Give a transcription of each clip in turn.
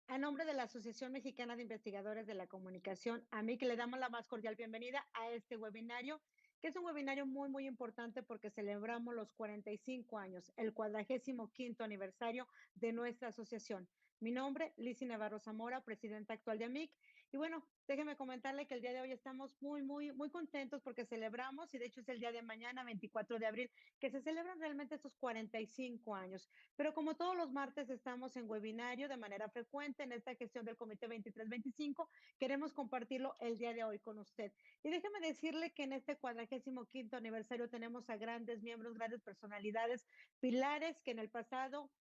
A nombre de la Asociación Mexicana de Investigadores de la Comunicación, a mí que le damos la más cordial bienvenida a este webinario, que es un webinario muy importante porque celebramos los 45 años, el 45º aniversario de nuestra asociación. Mi nombre, Lizy Navarro Zamora, presidenta actual de AMIC. Y bueno, déjeme comentarle que el día de hoy estamos muy contentos porque celebramos, y de hecho es el día de mañana, 24 de abril, que se celebran realmente estos 45 años. Pero como todos los martes estamos en webinario de manera frecuente en esta gestión del Comité 2325, queremos compartirlo el día de hoy con usted. Y déjeme decirle que en este 45º aniversario tenemos a grandes miembros, grandes personalidades, pilares que en el pasado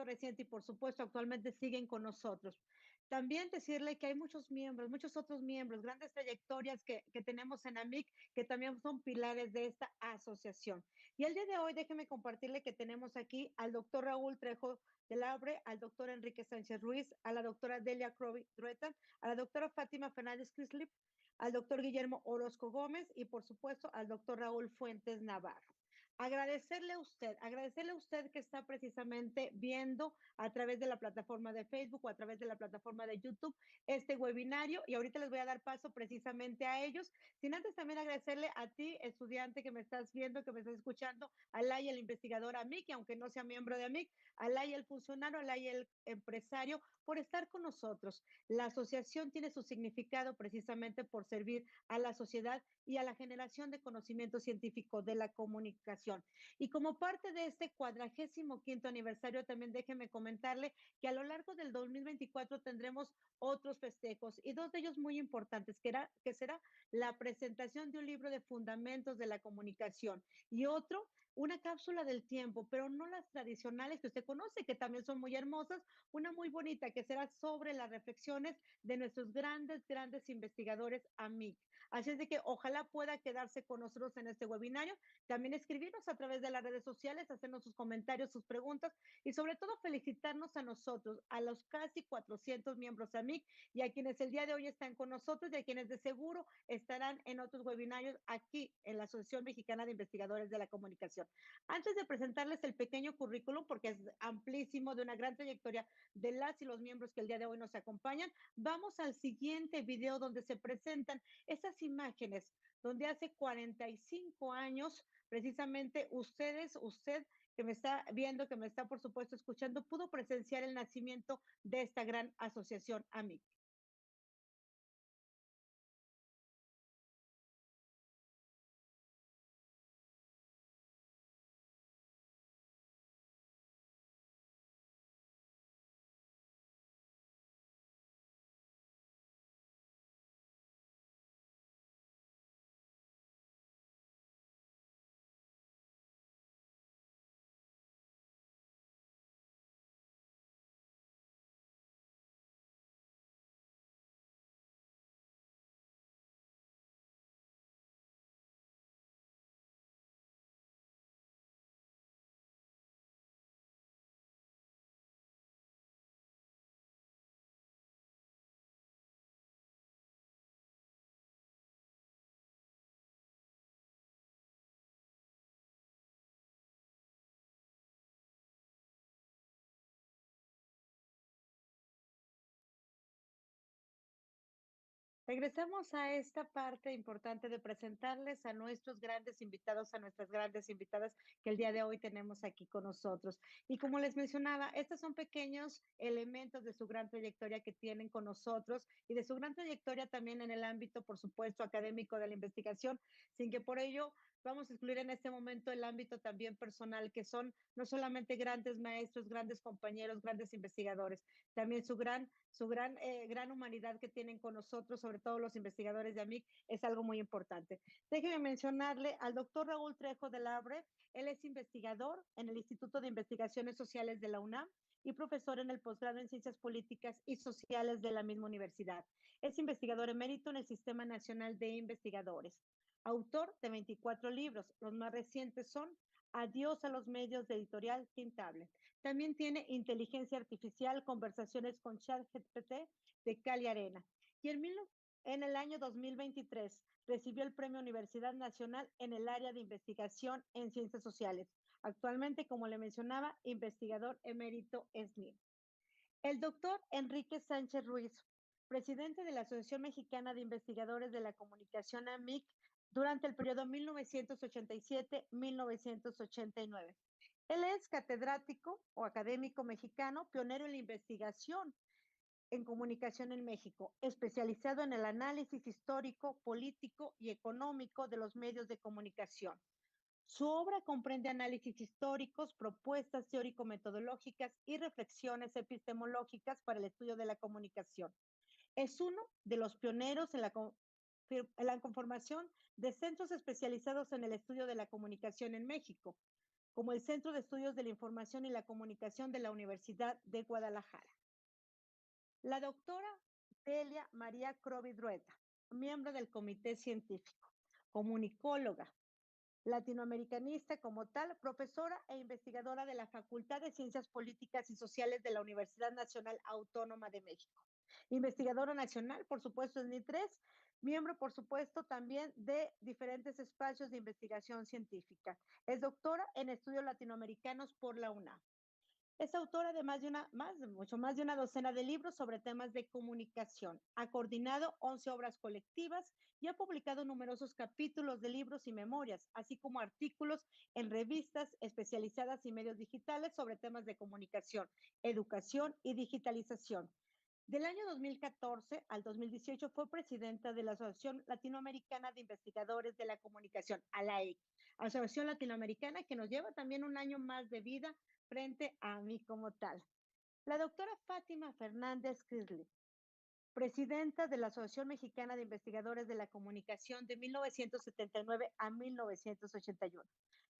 reciente y por supuesto actualmente siguen con nosotros. También decirle que hay muchos miembros, muchos otros miembros, grandes trayectorias que tenemos en AMIC que también son pilares de esta asociación. Y el día de hoy déjeme compartirle que tenemos aquí al doctor Raúl Trejo del Abre, al doctor Enrique Sánchez Ruiz, a la doctora Delia Crovi Drueta, a la doctora Fátima Fernández Crislip, al doctor Guillermo Orozco Gómez y por supuesto al doctor Raúl Fuentes Navarro. Agradecerle a usted que está precisamente viendo a través de la plataforma de Facebook o a través de la plataforma de YouTube este webinario y ahorita les voy a dar paso precisamente a ellos, sin antes también agradecerle a ti, estudiante que me estás viendo, que me estás escuchando, a Lai, el investigador, a mí, que aunque no sea miembro de AMIC, a Lai, el funcionario, a Lai, el empresario, por estar con nosotros. La asociación tiene su significado precisamente por servir a la sociedad y a la generación de conocimiento científico de la comunicación. Y como parte de este 45º aniversario, también déjeme comentarle que a lo largo del 2024 tendremos otros festejos y dos de ellos muy importantes, que será la presentación de un libro de fundamentos de la comunicación y otro, una cápsula del tiempo, pero no las tradicionales que usted conoce, que también son muy hermosas, una muy bonita que será sobre las reflexiones de nuestros grandes investigadores AMIC. Así es de que ojalá pueda quedarse con nosotros en este webinario, también escribirnos a través de las redes sociales, hacernos sus comentarios, sus preguntas y sobre todo felicitarnos a nosotros, a los casi 400 miembros AMIC y a quienes el día de hoy están con nosotros y a quienes de seguro estarán en otros webinarios aquí en la Asociación Mexicana de Investigadores de la Comunicación. Antes de presentarles el pequeño currículum, porque es amplísimo, de una gran trayectoria de las y los miembros que el día de hoy nos acompañan, vamos al siguiente video donde se presentan esas imágenes donde hace 45 años, precisamente usted que me está viendo, que me está por supuesto escuchando, pudo presenciar el nacimiento de esta gran asociación AMIC. Regresamos a esta parte importante de presentarles a nuestros grandes invitados, a nuestras grandes invitadas que el día de hoy tenemos aquí con nosotros. Y como les mencionaba, estos son pequeños elementos de su gran trayectoria que tienen con nosotros y de su gran trayectoria también en el ámbito, por supuesto, académico de la investigación, sin que por ello vamos a excluir en este momento el ámbito también personal, que son no solamente grandes maestros, grandes compañeros, grandes investigadores, también gran humanidad que tienen con nosotros, sobre todo los investigadores de AMIC, es algo muy importante. Déjeme mencionarle al doctor Raúl Trejo del Abre. Él es investigador en el Instituto de Investigaciones Sociales de la UNAM y profesor en el posgrado en Ciencias Políticas y Sociales de la misma universidad. Es investigador emérito en el Sistema Nacional de Investigadores. Autor de 24 libros. Los más recientes son Adiós a los medios de editorial Tintable. También tiene inteligencia artificial, conversaciones con ChatGPT de Cali Arena. Y en En el año 2023 recibió el Premio Universidad Nacional en el área de investigación en ciencias sociales. Actualmente, como le mencionaba, investigador emérito SNI. El doctor Enrique Sánchez Ruiz, presidente de la Asociación Mexicana de Investigadores de la Comunicación AMIC durante el periodo 1987-1989. Él es catedrático o académico mexicano, pionero en la investigación en comunicación en México, especializado en el análisis histórico, político y económico de los medios de comunicación. Su obra comprende análisis históricos, propuestas teórico-metodológicas y reflexiones epistemológicas para el estudio de la comunicación. Es uno de los pioneros en la conformación de centros especializados en el estudio de la comunicación en México, como el Centro de Estudios de la Información y la Comunicación de la Universidad de Guadalajara. La doctora Delia María Crovidrueta, miembro del Comité Científico, comunicóloga, latinoamericanista como tal, profesora e investigadora de la Facultad de Ciencias Políticas y Sociales de la Universidad Nacional Autónoma de México. Investigadora nacional, por supuesto, en NI3, miembro, por supuesto, también de diferentes espacios de investigación científica. Es doctora en estudios latinoamericanos por la UNAM. Es autora de mucho más de una docena de libros sobre temas de comunicación. Ha coordinado 11 obras colectivas y ha publicado numerosos capítulos de libros y memorias, así como artículos en revistas especializadas y medios digitales sobre temas de comunicación, educación y digitalización. Del año 2014 al 2018 fue presidenta de la Asociación Latinoamericana de Investigadores de la Comunicación, ALAIC, Asociación Latinoamericana que nos lleva también un año más de vida frente a mí como tal. La doctora Fátima Fernández Crisley, presidenta de la Asociación Mexicana de Investigadores de la Comunicación de 1979 a 1981.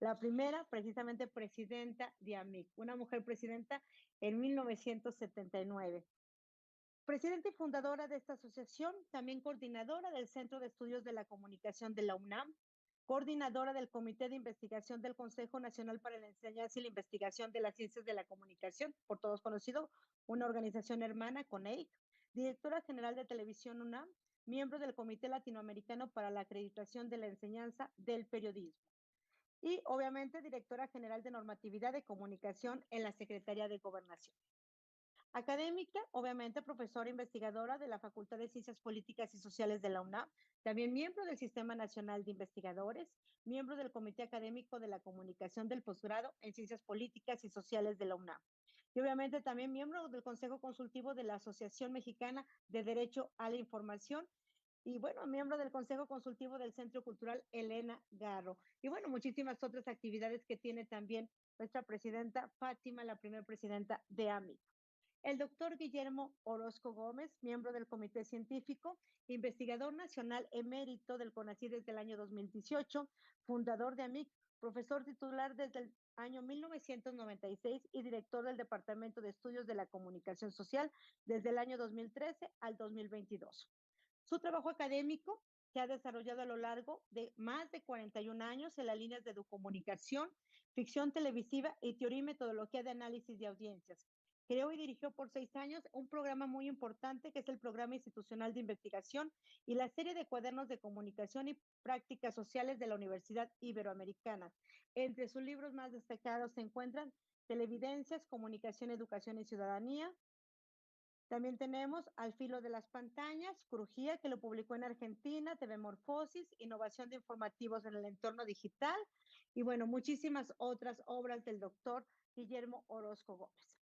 La primera, precisamente, presidenta de AMIC, una mujer presidenta en 1979. Presidenta y fundadora de esta asociación, también coordinadora del Centro de Estudios de la Comunicación de la UNAM, coordinadora del Comité de Investigación del Consejo Nacional para la Enseñanza y la Investigación de las Ciencias de la Comunicación, por todos conocido, una organización hermana, CONEIC, directora general de Televisión UNAM, miembro del Comité Latinoamericano para la Acreditación de la Enseñanza del Periodismo y, obviamente, directora general de Normatividad de Comunicación en la Secretaría de Gobernación. Académica, obviamente profesora investigadora de la Facultad de Ciencias Políticas y Sociales de la UNAM, también miembro del Sistema Nacional de Investigadores, miembro del Comité Académico de la Comunicación del Posgrado en Ciencias Políticas y Sociales de la UNAM. Y obviamente también miembro del Consejo Consultivo de la Asociación Mexicana de Derecho a la Información y bueno, miembro del Consejo Consultivo del Centro Cultural Elena Garro. Y bueno, muchísimas otras actividades que tiene también nuestra presidenta Fátima, la primera presidenta de AMI. El doctor Guillermo Orozco Gómez, miembro del Comité Científico, investigador nacional emérito del CONACYT desde el año 2018, fundador de AMIC, profesor titular desde el año 1996 y director del Departamento de Estudios de la Comunicación Social desde el año 2013 al 2022. Su trabajo académico se ha desarrollado a lo largo de más de 41 años en las líneas de comunicación, ficción televisiva y teoría y metodología de análisis de audiencias. Creó y dirigió por 6 años un programa muy importante que es el Programa Institucional de Investigación y la serie de cuadernos de comunicación y prácticas sociales de la Universidad Iberoamericana. Entre sus libros más destacados se encuentran Televidencias, Comunicación, Educación y Ciudadanía. También tenemos Al filo de las pantallas, Crujía, que lo publicó en Argentina, TV Morfosis, Innovación de informativos en el entorno digital y bueno, muchísimas otras obras del doctor Guillermo Orozco Gómez.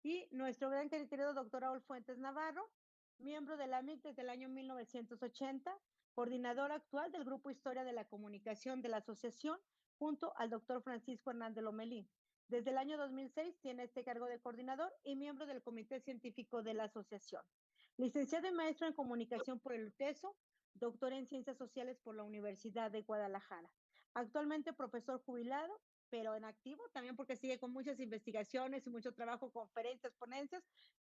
Y nuestro gran querido doctor Raúl Fuentes Navarro, miembro de la AMIC desde el año 1980, coordinador actual del Grupo Historia de la Comunicación de la Asociación, junto al doctor Francisco Hernández Lomelí. Desde el año 2006 tiene este cargo de coordinador y miembro del Comité Científico de la Asociación. Licenciado y maestro en Comunicación por el UTESO, doctor en Ciencias Sociales por la Universidad de Guadalajara. Actualmente profesor jubilado, pero en activo también porque sigue con muchas investigaciones y mucho trabajo, conferencias, ponencias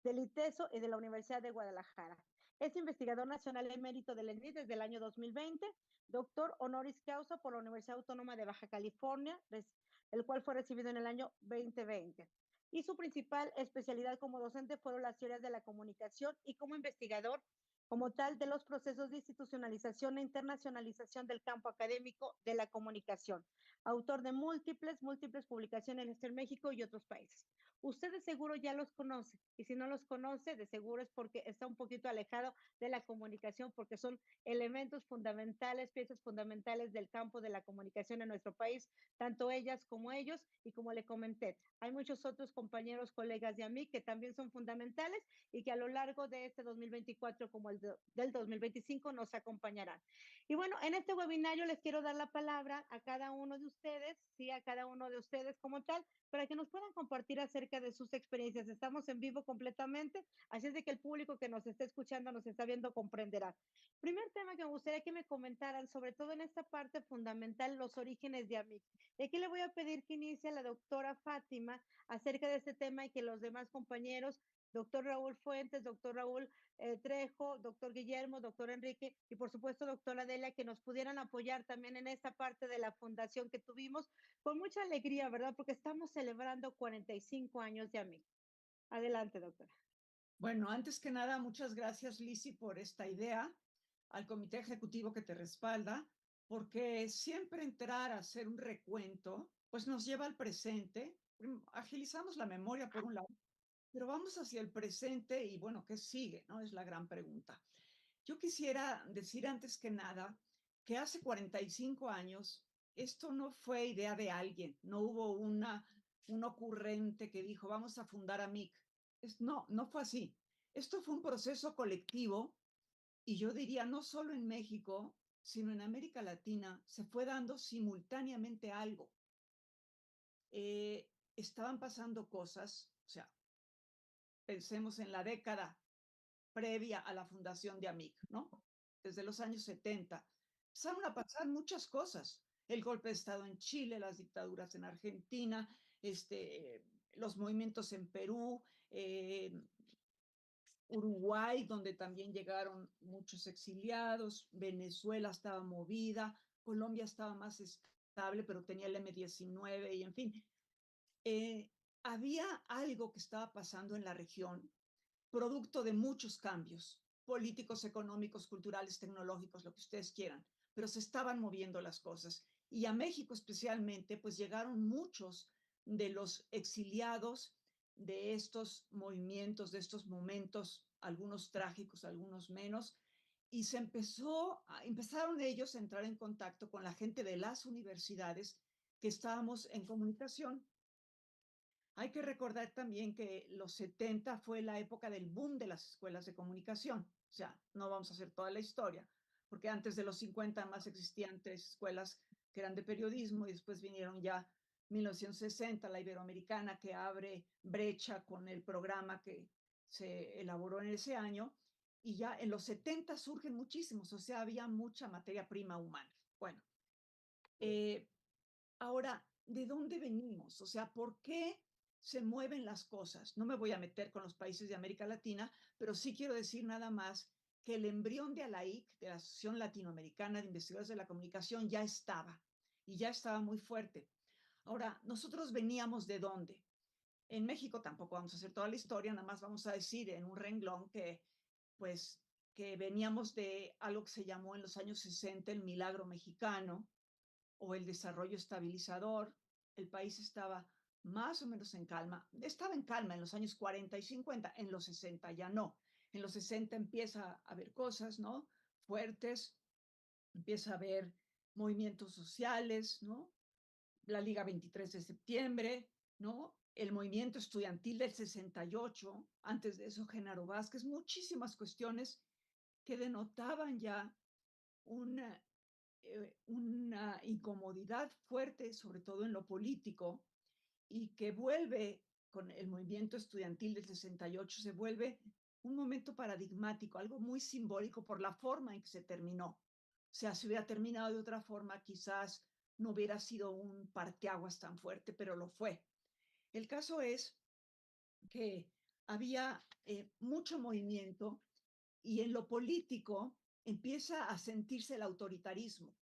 del ITESO y de la Universidad de Guadalajara. Es investigador nacional emérito del ENDI desde el año 2020, doctor honoris causa por la Universidad Autónoma de Baja California, el cual fue recibido en el año 2020. Y su principal especialidad como docente fueron las teorías de la comunicación y como investigador como tal de los procesos de institucionalización e internacionalización del campo académico de la comunicación. Autor de múltiples publicaciones en México y otros países. Usted de seguro ya los conoce y si no los conoce, de seguro es porque está un poquito alejado de la comunicación porque son elementos fundamentales, piezas fundamentales del campo de la comunicación en nuestro país, tanto ellas como ellos y como le comenté, hay muchos otros compañeros, colegas de a mí que también son fundamentales y que a lo largo de este 2024 como del 2025 nos acompañarán. Y bueno, en este webinario les quiero dar la palabra a cada uno de ustedes, sí, a cada uno de ustedes como tal, para que nos puedan compartir acerca de sus experiencias. Estamos en vivo completamente, así es de que el público que nos está escuchando, nos está viendo, comprenderá. Primer tema que me gustaría que me comentaran, sobre todo en esta parte fundamental, los orígenes de AMIC. Y aquí le voy a pedir que inicie la doctora Fátima acerca de este tema y que los demás compañeros, doctor Raúl Fuentes, doctor Raúl Trejo, doctor Guillermo, doctor Enrique y por supuesto doctora Adela, que nos pudieran apoyar también en esta parte de la fundación que tuvimos con mucha alegría, ¿verdad? Porque estamos celebrando 45 años de AMIC. Adelante, doctora. Bueno, antes que nada, muchas gracias, Lizzy, por esta idea, al comité ejecutivo que te respalda, porque siempre entrar a hacer un recuento, pues nos lleva al presente, agilizamos la memoria por un lado, pero vamos hacia el presente y bueno, ¿qué sigue? ¿No? Es la gran pregunta. Yo quisiera decir antes que nada que hace 45 años esto no fue idea de alguien, no hubo un ocurrente que dijo vamos a fundar a MIC. No, no fue así. Esto fue un proceso colectivo y yo diría no solo en México, sino en América Latina se fue dando simultáneamente algo. Estaban pasando cosas, o sea, pensemos en la década previa a la fundación de AMIC, ¿no? Desde los años 70. Empezaron a pasar muchas cosas. El golpe de Estado en Chile, las dictaduras en Argentina, los movimientos en Perú, Uruguay, donde también llegaron muchos exiliados, Venezuela estaba movida, Colombia estaba más estable, pero tenía el M-19 y en fin. Había algo que estaba pasando en la región producto de muchos cambios políticos, económicos, culturales, tecnológicos, lo que ustedes quieran, pero se estaban moviendo las cosas. Y a México especialmente, pues llegaron muchos de los exiliados de estos movimientos, de estos momentos, algunos trágicos, algunos menos, y empezaron ellos a entrar en contacto con la gente de las universidades que estábamos en comunicación. Hay que recordar también que los 70 fue la época del boom de las escuelas de comunicación. O sea, no vamos a hacer toda la historia, porque antes de los 50 más existían 3 escuelas que eran de periodismo y después vinieron ya 1960, la Iberoamericana, que abre brecha con el programa que se elaboró en ese año. Y ya en los 70 surgen muchísimos, o sea, había mucha materia prima humana. Bueno, ahora, ¿de dónde venimos? O sea, ¿por qué se mueven las cosas? No me voy a meter con los países de América Latina, pero sí quiero decir nada más que el embrión de ALAIC, de la Asociación Latinoamericana de Investigadores de la Comunicación, ya estaba y ya estaba muy fuerte. Ahora, nosotros veníamos de dónde? En México tampoco vamos a hacer toda la historia, nada más vamos a decir en un renglón pues, que veníamos de algo que se llamó en los años 60 el milagro mexicano, o el desarrollo estabilizador. El país estaba más o menos en calma. Estaba en calma en los años 40 y 50, en los 60 ya no. En los 60 empieza a haber cosas, ¿no? Fuertes, empieza a haber movimientos sociales, ¿no? La Liga 23 de septiembre, ¿no? El movimiento estudiantil del 68, antes de eso Genaro Vázquez, muchísimas cuestiones que denotaban ya una una incomodidad fuerte, sobre todo en lo político, y que vuelve con el movimiento estudiantil del 68, se vuelve un momento paradigmático, algo muy simbólico por la forma en que se terminó. O sea, si hubiera terminado de otra forma, quizás no hubiera sido un parteaguas tan fuerte, pero lo fue. El caso es que había mucho movimiento y en lo político empieza a sentirse el autoritarismo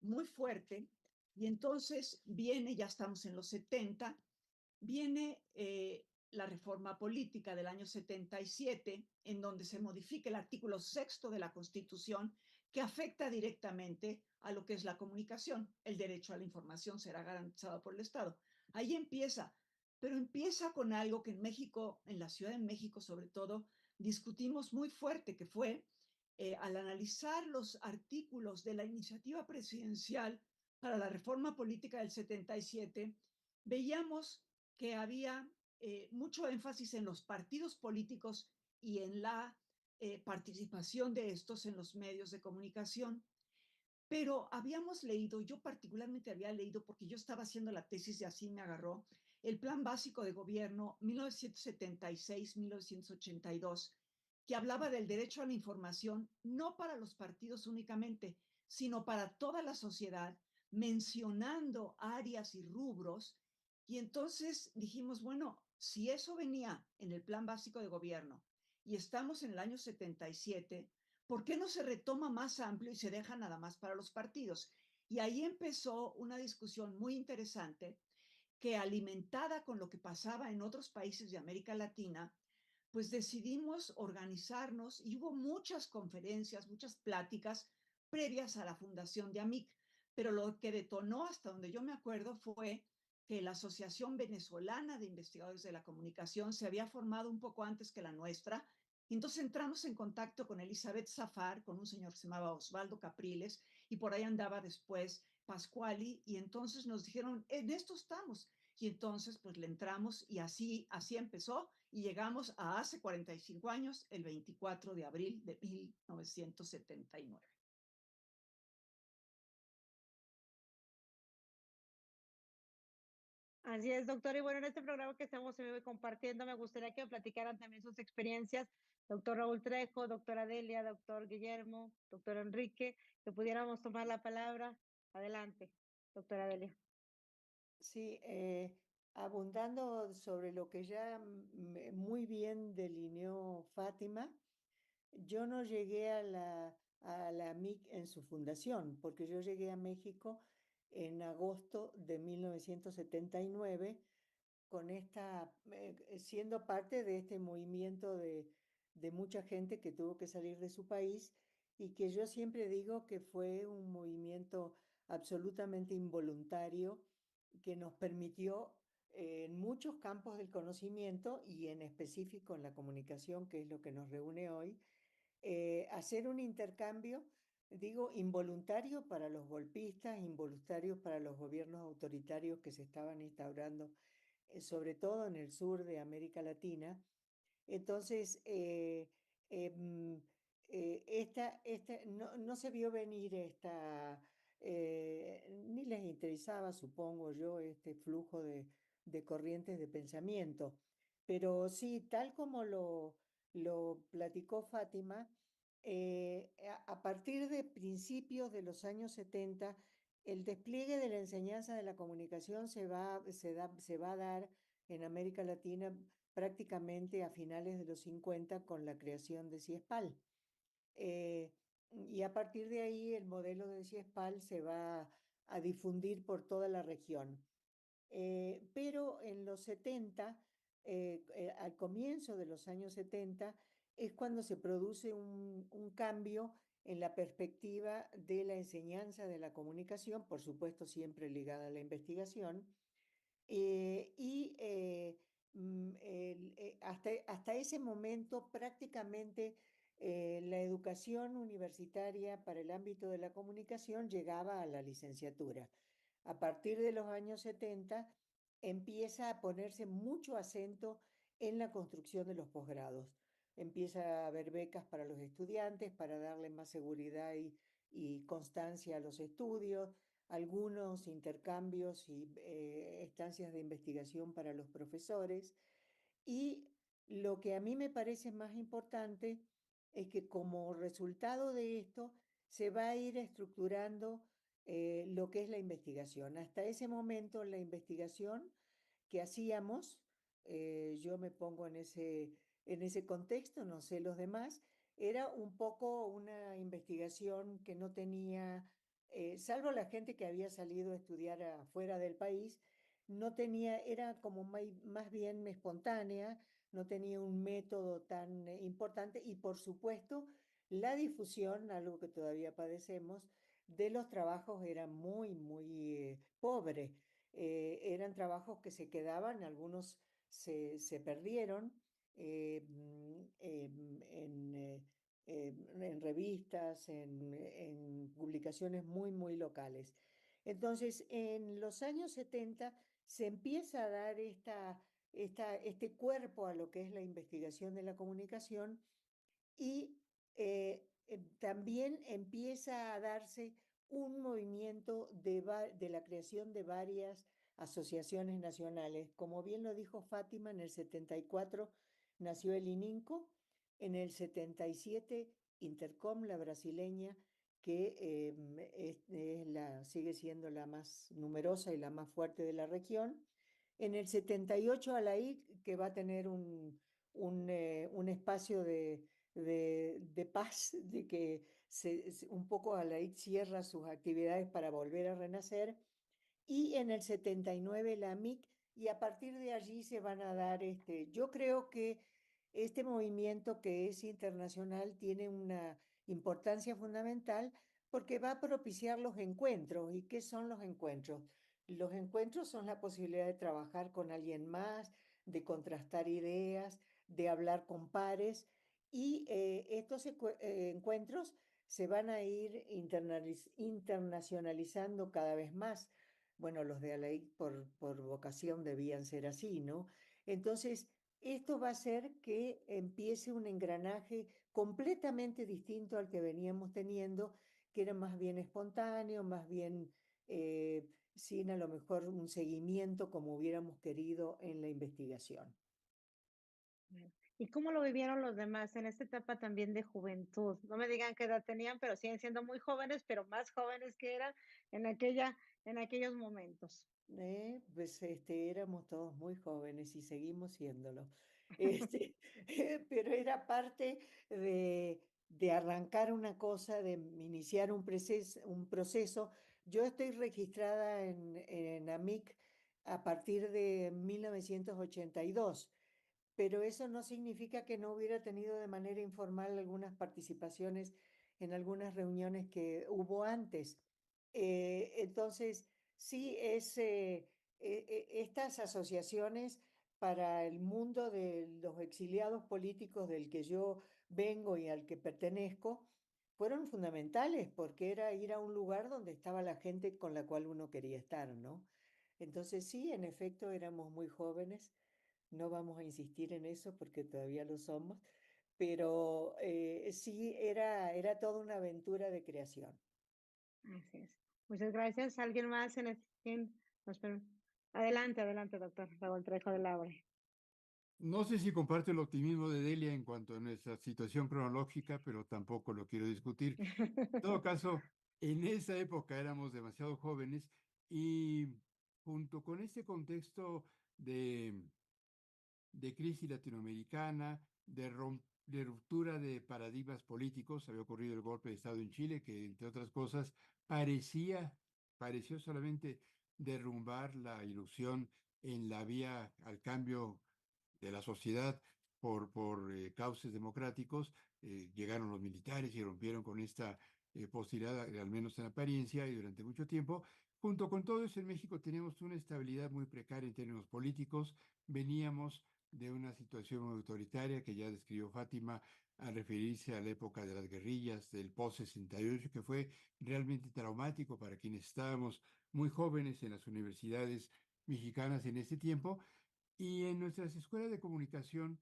muy fuerte y entonces viene, ya estamos en los 70, viene la reforma política del año 77, en donde se modifica el artículo sexto de la Constitución, que afecta directamente a lo que es la comunicación. El derecho a la información será garantizado por el Estado. Ahí empieza, pero empieza con algo que en México, en la Ciudad de México sobre todo, discutimos muy fuerte, que fue al analizar los artículos de la iniciativa presidencial para la reforma política del 77, veíamos que había mucho énfasis en los partidos políticos y en la participación de estos en los medios de comunicación. Pero habíamos leído, yo particularmente había leído, porque yo estaba haciendo la tesis y así me agarró, el Plan Básico de Gobierno 1976-1982, que hablaba del derecho a la información, no para los partidos únicamente, sino para toda la sociedad, mencionando áreas y rubros. Y entonces dijimos, bueno, si eso venía en el Plan Básico de Gobierno y estamos en el año 77, ¿por qué no se retoma más amplio y se deja nada más para los partidos? Y ahí empezó una discusión muy interesante que, alimentada con lo que pasaba en otros países de América Latina, pues decidimos organizarnos y hubo muchas conferencias, muchas pláticas previas a la fundación de AMIC. Pero lo que detonó, hasta donde yo me acuerdo, fue que la Asociación Venezolana de Investigadores de la Comunicación se había formado un poco antes que la nuestra. Entonces entramos en contacto con Elizabeth Zafar, con un señor que se llamaba Osvaldo Capriles, y por ahí andaba después Pascuali, y entonces nos dijeron, en esto estamos. Y entonces pues le entramos y así empezó y llegamos a hace 45 años, el 24 de abril de 1979. Así es, doctor. Y bueno, en este programa que estamos compartiendo, me gustaría que me platicaran también sus experiencias, doctor Raúl Trejo, doctora Adelia, doctor Guillermo, doctor Enrique, que pudiéramos tomar la palabra. Adelante, doctora Adelia. Sí, abundando sobre lo que ya muy bien delineó Fátima, yo no llegué a la MIC en su fundación, porque yo llegué a México en agosto de 1979 con siendo parte de este movimiento de mucha gente que tuvo que salir de su país y que yo siempre digo que fue un movimiento absolutamente involuntario que nos permitió en muchos campos del conocimiento y en específico en la comunicación, que es lo que nos reúne hoy, hacer un intercambio, digo, involuntario para los golpistas, involuntario para los gobiernos autoritarios que se estaban instaurando, sobre todo en el sur de América Latina. Entonces, no se vio venir ni les interesaba, supongo yo, este flujo de corrientes de pensamiento. Pero sí, tal como lo platicó Fátima, a partir de principios de los años 70, el despliegue de la enseñanza de la comunicación se va a dar en América Latina prácticamente a finales de los 50 con la creación de CIESPAL. Y a partir de ahí el modelo de CIESPAL se va a difundir por toda la región. Pero en los 70, al comienzo de los años 70, es cuando se produce un cambio en la perspectiva de la enseñanza de la comunicación, por supuesto siempre ligada a la investigación, hasta ese momento prácticamente la educación universitaria para el ámbito de la comunicación llegaba a la licenciatura. A partir de los años 70 empieza a ponerse mucho acento en la construcción de los posgrados. Empieza a haber becas para los estudiantes para darle más seguridad y constancia a los estudios, algunos intercambios y estancias de investigación para los profesores. Y lo que a mí me parece más importante es que como resultado de esto se va a ir estructurando lo que es la investigación. Hasta ese momento la investigación que hacíamos, yo me pongo en ese contexto, no sé los demás, era un poco una investigación que no tenía, salvo la gente que había salido a estudiar afuera del país, no tenía, era como más bien espontánea, no tenía un método tan importante y por supuesto la difusión, algo que todavía padecemos, de los trabajos era muy pobre. Eran trabajos que se quedaban, algunos se perdieron en revistas, en publicaciones muy locales. Entonces, en los años 70 se empieza a dar este cuerpo a lo que es la investigación de la comunicación y también empieza a darse un movimiento de la creación de varias asociaciones nacionales. Como bien lo dijo Fátima, en el 74 nació el ININCO, en el 77 Intercom, la brasileña, que sigue siendo la más numerosa y la más fuerte de la región. En el 78 ALAIC, que va a tener un espacio de paz, de que un poco ALAIC cierra sus actividades para volver a renacer, y en el 79 la MIC, y a partir de allí se van a dar, yo creo que este movimiento que es internacional tiene una importancia fundamental porque va a propiciar los encuentros. ¿Y qué son los encuentros? Los encuentros son la posibilidad de trabajar con alguien más, de contrastar ideas, de hablar con pares, y estos encuentros se van a ir internacionalizando cada vez más. Bueno, los de ALAIC por vocación debían ser así, ¿no? Entonces, esto va a hacer que empiece un engranaje completamente distinto al que veníamos teniendo, que era más bien espontáneo, más bien sin a lo mejor un seguimiento como hubiéramos querido en la investigación. ¿Y cómo lo vivieron los demás en esta etapa también de juventud? No me digan qué edad tenían, pero siguen siendo muy jóvenes, pero más jóvenes que eran en aquellos momentos. Pues éramos todos muy jóvenes y seguimos siéndolo. Este, pero era parte de arrancar una cosa, de iniciar un proceso. Yo estoy registrada en AMIC a partir de 1982, pero eso no significa que no hubiera tenido de manera informal algunas participaciones en algunas reuniones que hubo antes. Entonces, sí, estas asociaciones para el mundo de los exiliados políticos del que yo vengo y al que pertenezco fueron fundamentales porque era ir a un lugar donde estaba la gente con la cual uno quería estar, ¿no? Entonces, sí, en efecto, éramos muy jóvenes. No vamos a insistir en eso porque todavía lo somos, pero sí era toda una aventura de creación. Así es. Muchas gracias. ¿Alguien más quién adelante, adelante, doctor Raúl Trejo de Laure. No sé si comparte el optimismo de Delia en cuanto a nuestra situación cronológica, pero tampoco lo quiero discutir. En todo caso, en esa época éramos demasiado jóvenes y junto con este contexto de crisis latinoamericana, de ruptura de paradigmas políticos, había ocurrido el golpe de Estado en Chile, que entre otras cosas pareció solamente derrumbar la ilusión en la vía al cambio de la sociedad por cauces democráticos. Llegaron los militares y rompieron con esta posibilidad, al menos en apariencia, y durante mucho tiempo. Junto con todo eso, en México teníamos una estabilidad muy precaria en términos políticos. Veníamos de una situación muy autoritaria que ya describió Fátima al referirse a la época de las guerrillas del post-68, que fue realmente traumático para quienes estábamos muy jóvenes en las universidades mexicanas en este tiempo. Y en nuestras escuelas de comunicación,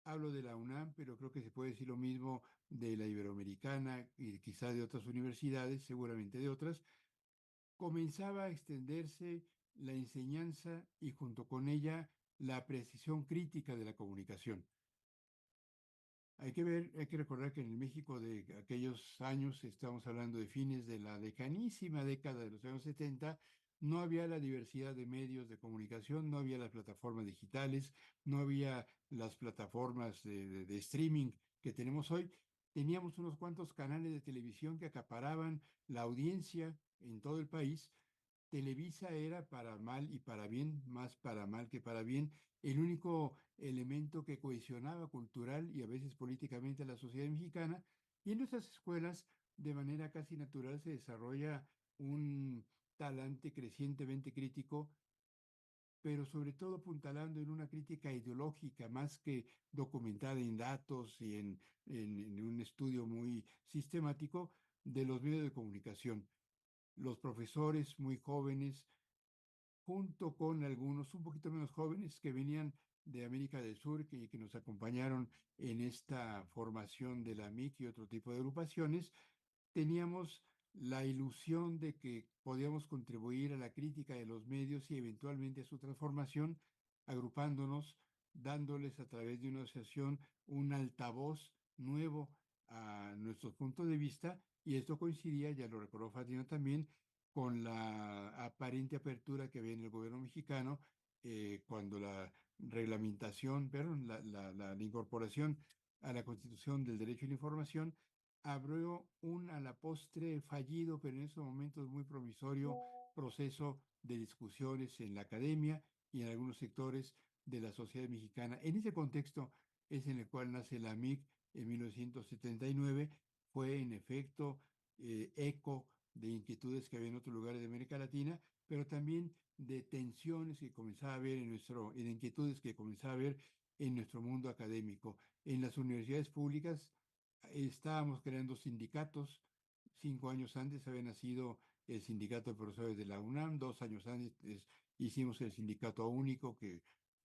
hablo de la UNAM, pero creo que se puede decir lo mismo de la Iberoamericana y quizá de otras universidades, seguramente de otras, comenzaba a extenderse la enseñanza y junto con ella la precisión crítica de la comunicación. Hay que recordar que en el México de aquellos años, estamos hablando de fines de la lejanísima década de los años 70, no había la diversidad de medios de comunicación, no había las plataformas digitales, no había las plataformas de streaming que tenemos hoy. Teníamos unos cuantos canales de televisión que acaparaban la audiencia en todo el país Televisa era para mal y para bien, más para mal que para bien, el único elemento que cohesionaba cultural y a veces políticamente a la sociedad mexicana. Y en nuestras escuelas, de manera casi natural, se desarrolla un talante crecientemente crítico, pero sobre todo apuntalando en una crítica ideológica más que documentada en datos y en un estudio muy sistemático de los medios de comunicación. Los profesores muy jóvenes, junto con algunos un poquito menos jóvenes que venían de América del Sur que nos acompañaron en esta formación de la MIC y otro tipo de agrupaciones, teníamos la ilusión de que podíamos contribuir a la crítica de los medios y eventualmente a su transformación, agrupándonos, dándoles a través de una asociación un altavoz nuevo a nuestros puntos de vista, y esto coincidía, ya lo recordó Fátima también, con la aparente apertura que había en el gobierno mexicano cuando la reglamentación, perdón, la incorporación a la Constitución del derecho a la información abrió un a la postre fallido, pero en esos momentos muy provisorio, proceso de discusiones en la academia y en algunos sectores de la sociedad mexicana. En ese contexto es en el cual nace la MIC en 1979. Fue en efecto eco de inquietudes que había en otros lugares de América Latina, pero también de tensiones que comenzaba a haber y de inquietudes que comenzaba a haber en nuestro mundo académico. En las universidades públicas estábamos creando sindicatos. 5 años antes había nacido el sindicato de profesores de la UNAM, 2 años antes hicimos el sindicato único que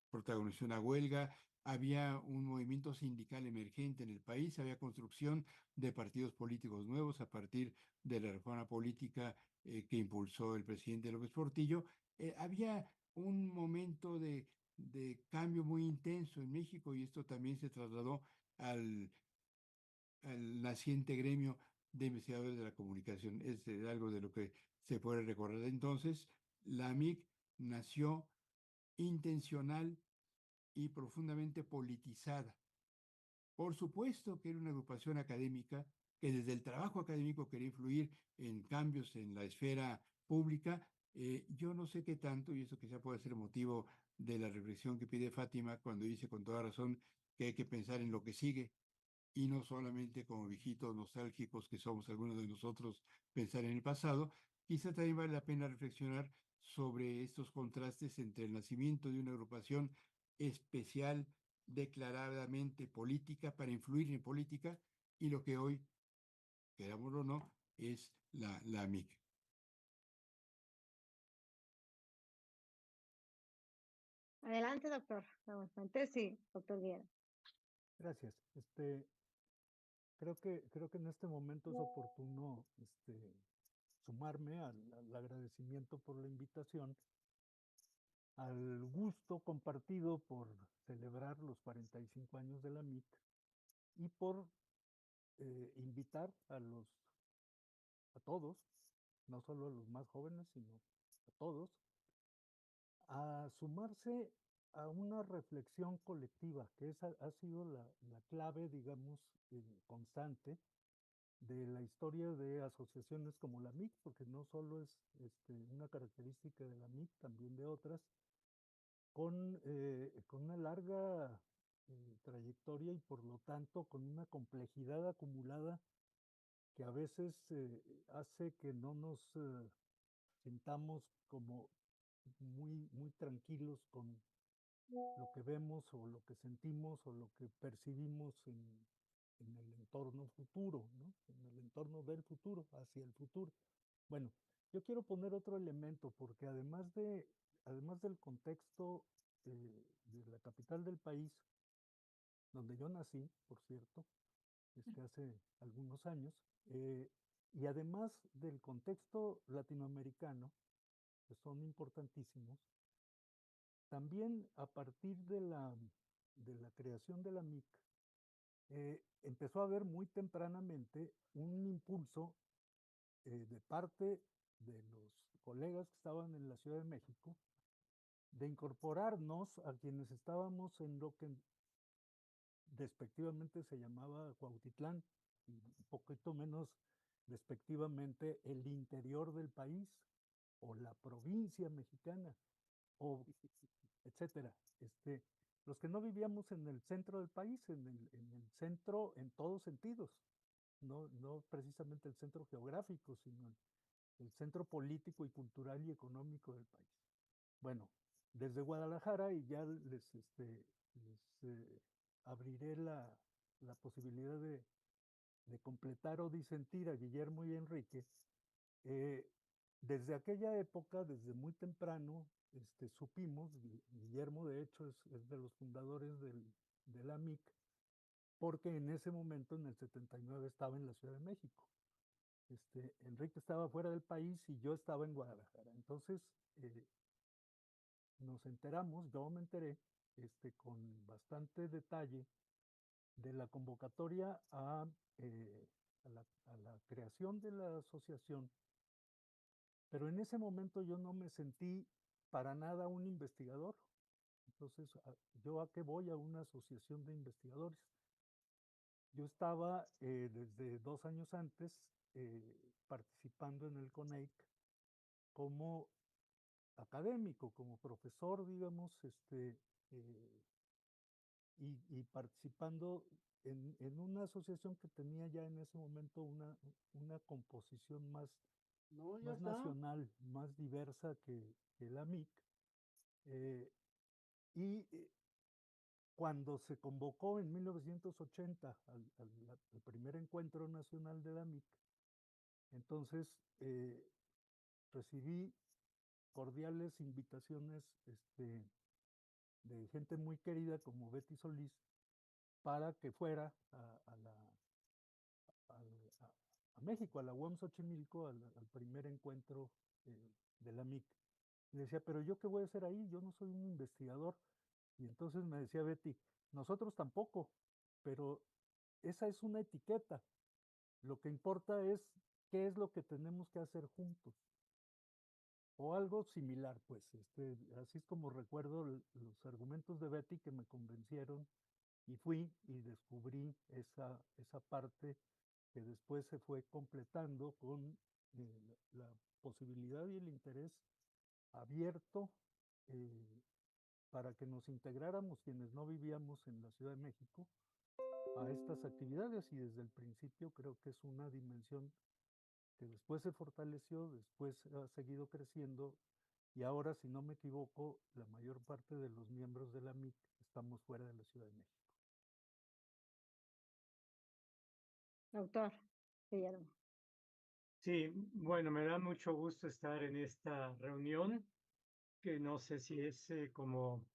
protagonizó una huelga, había un movimiento sindical emergente en el país, había construcción de partidos políticos nuevos a partir de la reforma política que impulsó el presidente López Portillo. Había un momento de cambio muy intenso en México y esto también se trasladó al naciente gremio de investigadores de la comunicación. Es algo de lo que se puede recordar. Entonces, la MIC nació intencional y profundamente politizada. Por supuesto que era una agrupación académica que desde el trabajo académico quería influir en cambios en la esfera pública. Yo no sé qué tanto, y eso quizá puede ser motivo de la reflexión que pide Fátima cuando dice con toda razón que hay que pensar en lo que sigue y no solamente como viejitos nostálgicos que somos algunos de nosotros pensar en el pasado. Quizá también vale la pena reflexionar sobre estos contrastes entre el nacimiento de una agrupación especial, declaradamente política, para influir en política, y lo que hoy, querámoslo o no, es la MIC. Adelante, doctor. Aguante, sí, doctor Guerra. Gracias. Creo que en este momento es oportuno sumarme al agradecimiento por la invitación, al gusto compartido por celebrar los 45 años de la MIC y por invitar a todos, no solo a los más jóvenes, sino a todos, a sumarse a una reflexión colectiva, que esa ha sido la clave, digamos, constante de la historia de asociaciones como la MIC, porque no solo es una característica de la MIC, también de otras, con una larga trayectoria y por lo tanto con una complejidad acumulada que a veces hace que no nos sintamos como muy tranquilos con lo que vemos o lo que sentimos o lo que percibimos en el entorno futuro, ¿no? En el entorno del futuro, hacia el futuro. Bueno, yo quiero poner otro elemento porque además del contexto de la capital del país, donde yo nací, por cierto, hace algunos años, y además del contexto latinoamericano, que son importantísimos, también a partir de la creación de la MIC, empezó a haber muy tempranamente un impulso de parte de los colegas que estaban en la Ciudad de México de incorporarnos a quienes estábamos en lo que despectivamente se llamaba Cuautitlán y un poquito menos despectivamente el interior del país o la provincia mexicana, o etcétera. Los que no vivíamos en el centro del país, en el centro en todos sentidos, no precisamente el centro geográfico, sino el centro político y cultural y económico del país. Bueno, desde Guadalajara, y ya les abriré la posibilidad de completar o disentir a Guillermo y Enrique. Desde aquella época, desde muy temprano, supimos, Guillermo de hecho es de los fundadores del AMIC, porque en ese momento, en el 79, estaba en la Ciudad de México. Enrique estaba fuera del país y yo estaba en Guadalajara. Entonces, nos enteramos, yo me enteré, con bastante detalle de la convocatoria a la creación de la asociación, pero en ese momento yo no me sentí para nada un investigador. Entonces, ¿yo a qué voy a una asociación de investigadores? Yo estaba desde 2 años antes participando en el CONEIC como académico, como profesor, digamos, y participando en una asociación que tenía ya en ese momento una composición más nacional, más diversa que la MIC. Y cuando se convocó en 1980 al primer encuentro nacional de la MIC, entonces recibí cordiales invitaciones de gente muy querida como Betty Solís para que fuera a México, a la UAM Xochimilco, al primer encuentro de la MIC. Y decía, pero ¿yo qué voy a hacer ahí? Yo no soy un investigador. Y entonces me decía Betty, nosotros tampoco, pero esa es una etiqueta. Lo que importa es qué es lo que tenemos que hacer juntos. O algo similar, pues. Así es como recuerdo los argumentos de Betty que me convencieron y fui y descubrí esa parte que después se fue completando con la posibilidad y el interés abierto para que nos integráramos quienes no vivíamos en la Ciudad de México a estas actividades, y desde el principio creo que es una dimensión que después se fortaleció, después ha seguido creciendo, y ahora, si no me equivoco, la mayor parte de los miembros de la MIC estamos fuera de la Ciudad de México. Doctor Guillermo. Sí, bueno, me da mucho gusto estar en esta reunión, que no sé si es como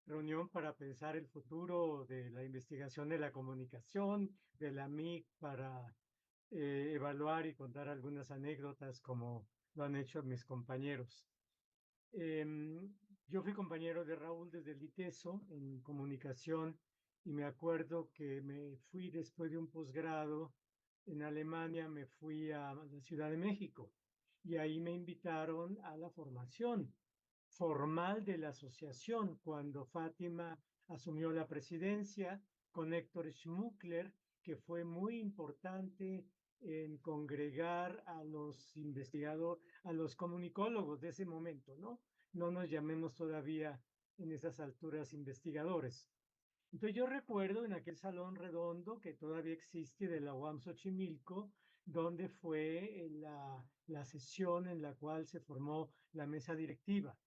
reunión para pensar el futuro de la investigación de la comunicación, de la MIC, para evaluar y contar algunas anécdotas como lo han hecho mis compañeros. Yo fui compañero de Raúl desde el ITESO en comunicación, y me acuerdo que me fui después de un posgrado en Alemania, me fui a la Ciudad de México y ahí me invitaron a la formación formal de la asociación cuando Fátima asumió la presidencia con Héctor Schmuckler, que fue muy importante en congregar a los investigadores, a los comunicólogos de ese momento, ¿no? No nos llamemos todavía en esas alturas investigadores. Entonces yo recuerdo en aquel salón redondo que todavía existe de la UAM Xochimilco, donde fue la sesión en la cual se formó la mesa directiva.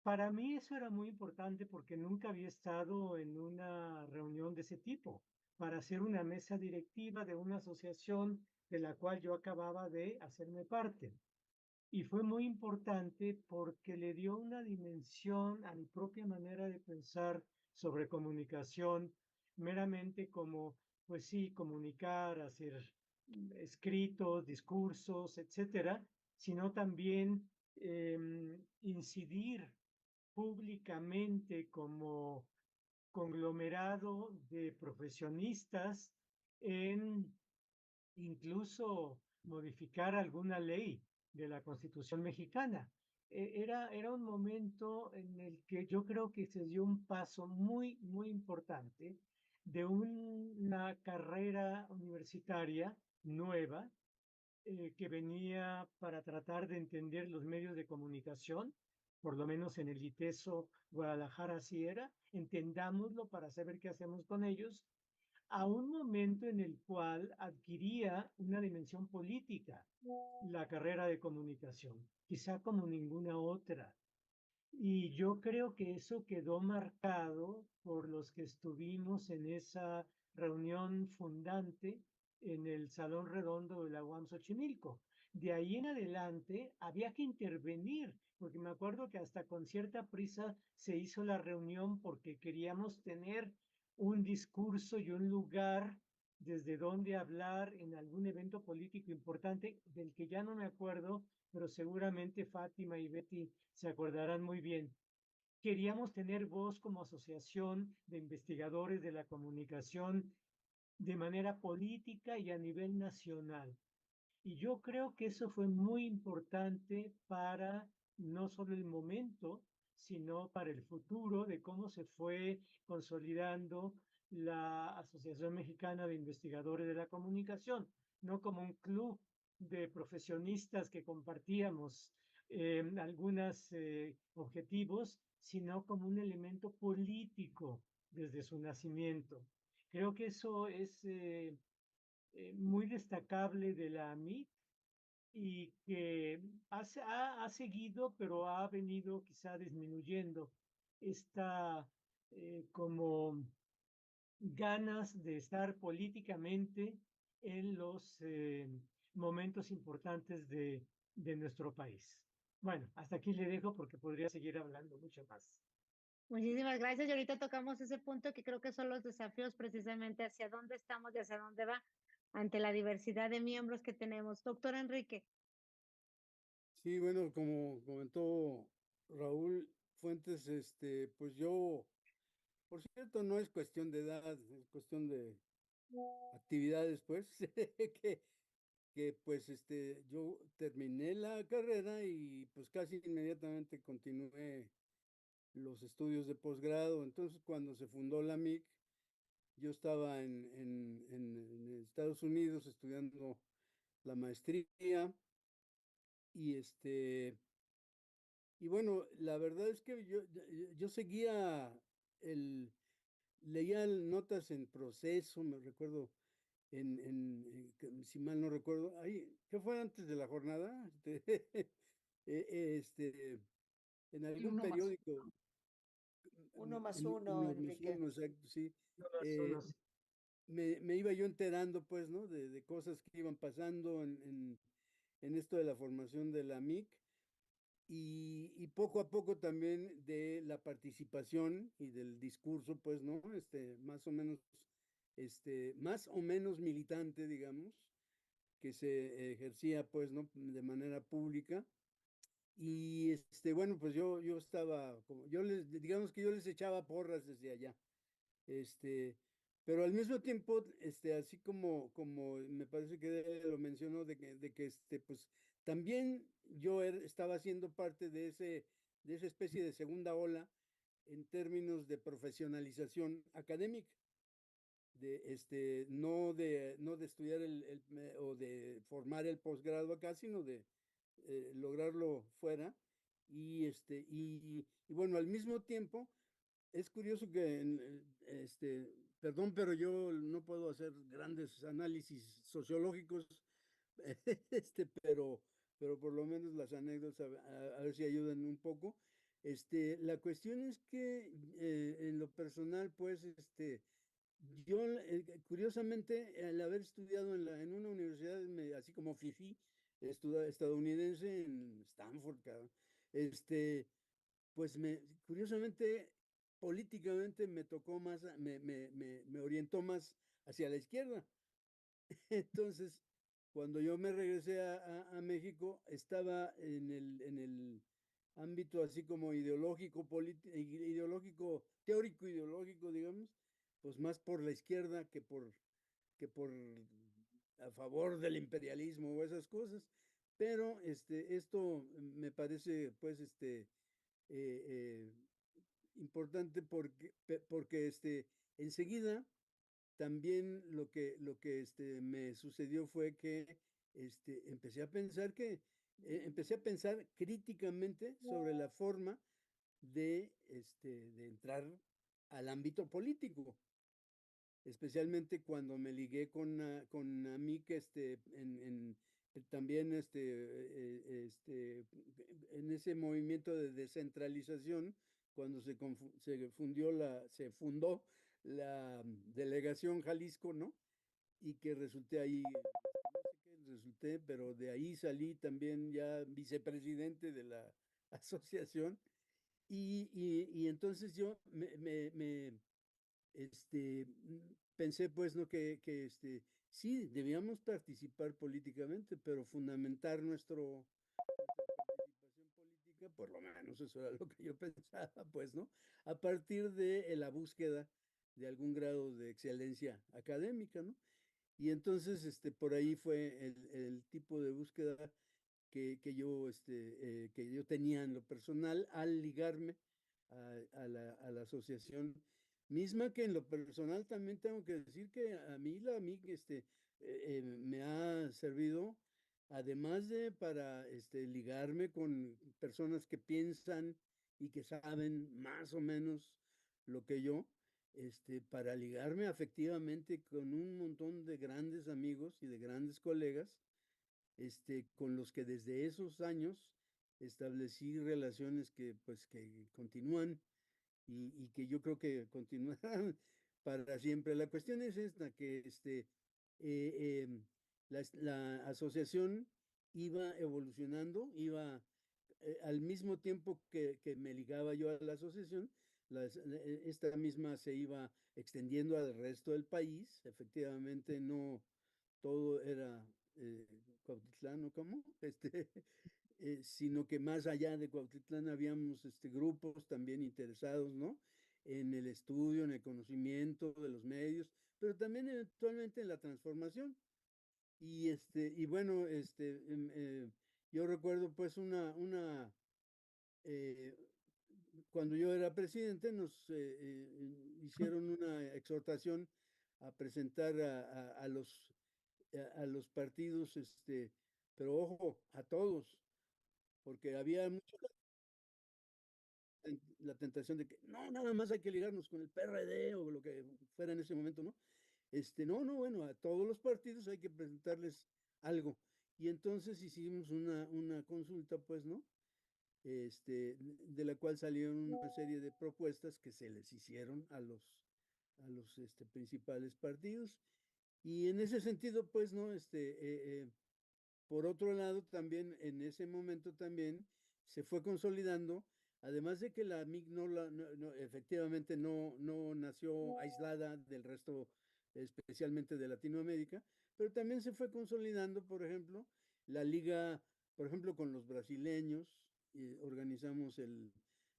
Para mí eso era muy importante porque nunca había estado en una reunión de ese tipo, para hacer una mesa directiva de una asociación de la cual yo acababa de hacerme parte. Y fue muy importante porque le dio una dimensión a mi propia manera de pensar sobre comunicación, meramente como, pues sí, comunicar, hacer escritos, discursos, etcétera, sino también incidir públicamente como conglomerado de profesionistas en incluso modificar alguna ley de la Constitución mexicana. Era un momento en el que yo creo que se dio un paso muy, muy importante de una carrera universitaria nueva que venía para tratar de entender los medios de comunicación, por lo menos en el ITESO Guadalajara así era, entendámoslo para saber qué hacemos con ellos, a un momento en el cual adquiría una dimensión política la carrera de comunicación, quizá como ninguna otra. Y yo creo que eso quedó marcado por los que estuvimos en esa reunión fundante en el Salón Redondo de la UAM Xochimilco. De ahí en adelante había que intervenir, porque me acuerdo que hasta con cierta prisa se hizo la reunión porque queríamos tener un discurso y un lugar desde donde hablar en algún evento político importante del que ya no me acuerdo, pero seguramente Fátima y Betty se acordarán muy bien. Queríamos tener voz como asociación de investigadores de la comunicación de manera política y a nivel nacional. Y yo creo que eso fue muy importante para no solo el momento, sino para el futuro de cómo se fue consolidando la Asociación Mexicana de Investigadores de la Comunicación, no como un club de profesionistas que compartíamos algunos objetivos, sino como un elemento político desde su nacimiento. Creo que eso es muy destacable de la AMIC y que ha seguido, pero ha venido quizá disminuyendo esta como ganas de estar políticamente en los momentos importantes de nuestro país. Bueno, hasta aquí le dejo porque podría seguir hablando mucho más. Muchísimas gracias. Y ahorita tocamos ese punto que creo que son los desafíos precisamente hacia dónde estamos y hacia dónde va ante la diversidad de miembros que tenemos. Doctor Enrique. Sí, bueno, como comentó Raúl Fuentes, pues yo, por cierto, no es cuestión de edad, es cuestión de actividades, pues, que pues yo terminé la carrera y pues casi inmediatamente continué los estudios de posgrado. Entonces, cuando se fundó la MIC, yo estaba en Estados Unidos estudiando la maestría y y bueno, la verdad es que yo seguía leía notas en Proceso, me recuerdo, si mal no recuerdo, ¿qué fue antes de la jornada? En Y algún uno más periódico, Uno más en uno, uno más Enrique. uno, exacto, sí. No más unos. Me iba yo enterando, pues, ¿no? De cosas que iban pasando en esto de la formación de la MIC y poco a poco también de la participación y del discurso, pues, ¿no? Más o menos militante, digamos, que se ejercía, pues, ¿no? De manera pública. Y bueno, pues yo estaba, digamos que yo les echaba porras desde allá. Este, pero al mismo tiempo, así como me parece que lo mencionó, de que pues también yo estaba siendo parte de esa especie de segunda ola en términos de profesionalización académica, no de estudiar o de formar el posgrado acá, sino de lograrlo fuera. Y bueno, al mismo tiempo, es curioso que, perdón, pero yo no puedo hacer grandes análisis sociológicos, pero por lo menos las anécdotas, a ver si ayudan un poco. La cuestión es que en lo personal, pues, yo, curiosamente, al haber estudiado en una universidad así como FIFI, estadounidense en Stanford, cabrón, pues curiosamente, políticamente me tocó más, me orientó más hacia la izquierda. Entonces, cuando yo me regresé a México, estaba en el ámbito así como ideológico, teórico ideológico, digamos, pues más por la izquierda que por a favor del imperialismo o esas cosas. Pero esto me parece, pues, eh, eh, importante porque enseguida también lo que me sucedió fue que empecé a pensar empecé a pensar críticamente sobre la forma de entrar al ámbito político, especialmente cuando me ligué con Amic, también en ese movimiento de descentralización, cuando se fundó la delegación Jalisco, ¿no? Y que resulté ahí, no sé qué resulté, pero de ahí salí también ya vicepresidente de la asociación. Y entonces yo pensé pues, ¿no? Sí, debíamos participar políticamente, pero fundamentar nuestra participación política, por lo menos eso era lo que yo pensaba, pues, ¿no? A partir de la búsqueda de algún grado de excelencia académica, ¿no? Y entonces, por ahí fue el tipo de búsqueda que yo tenía en lo personal al ligarme a la asociación misma, que en lo personal también tengo que decir que a mí me ha servido, además de para ligarme con personas que piensan y que saben más o menos lo que yo, para ligarme afectivamente con un montón de grandes amigos y de grandes colegas, con los que desde esos años establecí relaciones que pues que continúan y que yo creo que continuarán para siempre. La cuestión es esta, que la asociación iba evolucionando, iba al mismo tiempo que me ligaba yo a la asociación, esta misma se iba extendiendo al resto del país. Efectivamente, no todo era Cuautitlán, ¿no? ¿Cómo? Sino que más allá de Cuautitlán habíamos grupos también interesados, ¿no? En el estudio, en el conocimiento de los medios, pero también eventualmente en la transformación. Y bueno, yo recuerdo pues eh, cuando yo era presidente, nos hicieron una exhortación a presentar a los partidos, pero ojo, a todos, porque había mucho la tentación de que no, nada más hay que ligarnos con el PRD o lo que fuera en ese momento, ¿no? No, bueno, a todos los partidos hay que presentarles algo. Y entonces hicimos una consulta, pues, ¿no? De la cual salieron una serie de propuestas que se les hicieron a los principales partidos. Y en ese sentido, pues, ¿no? Por otro lado, también en ese momento también se fue consolidando, además de que la MIG efectivamente no nació aislada del resto, especialmente de Latinoamérica, pero también se fue consolidando, por ejemplo, la liga, por ejemplo, con los brasileños. Organizamos el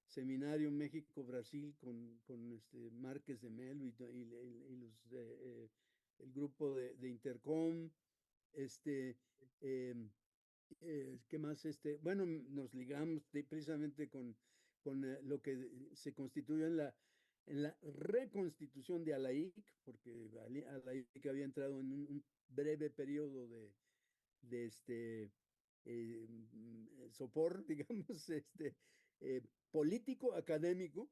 seminario México-Brasil con Márquez de Melo el grupo de Intercom. eh, ¿Qué más? Bueno, nos ligamos precisamente con lo que se constituyó en la reconstitución de ALAIC, porque ALAIC había entrado en un breve periodo de sopor, digamos, político, académico.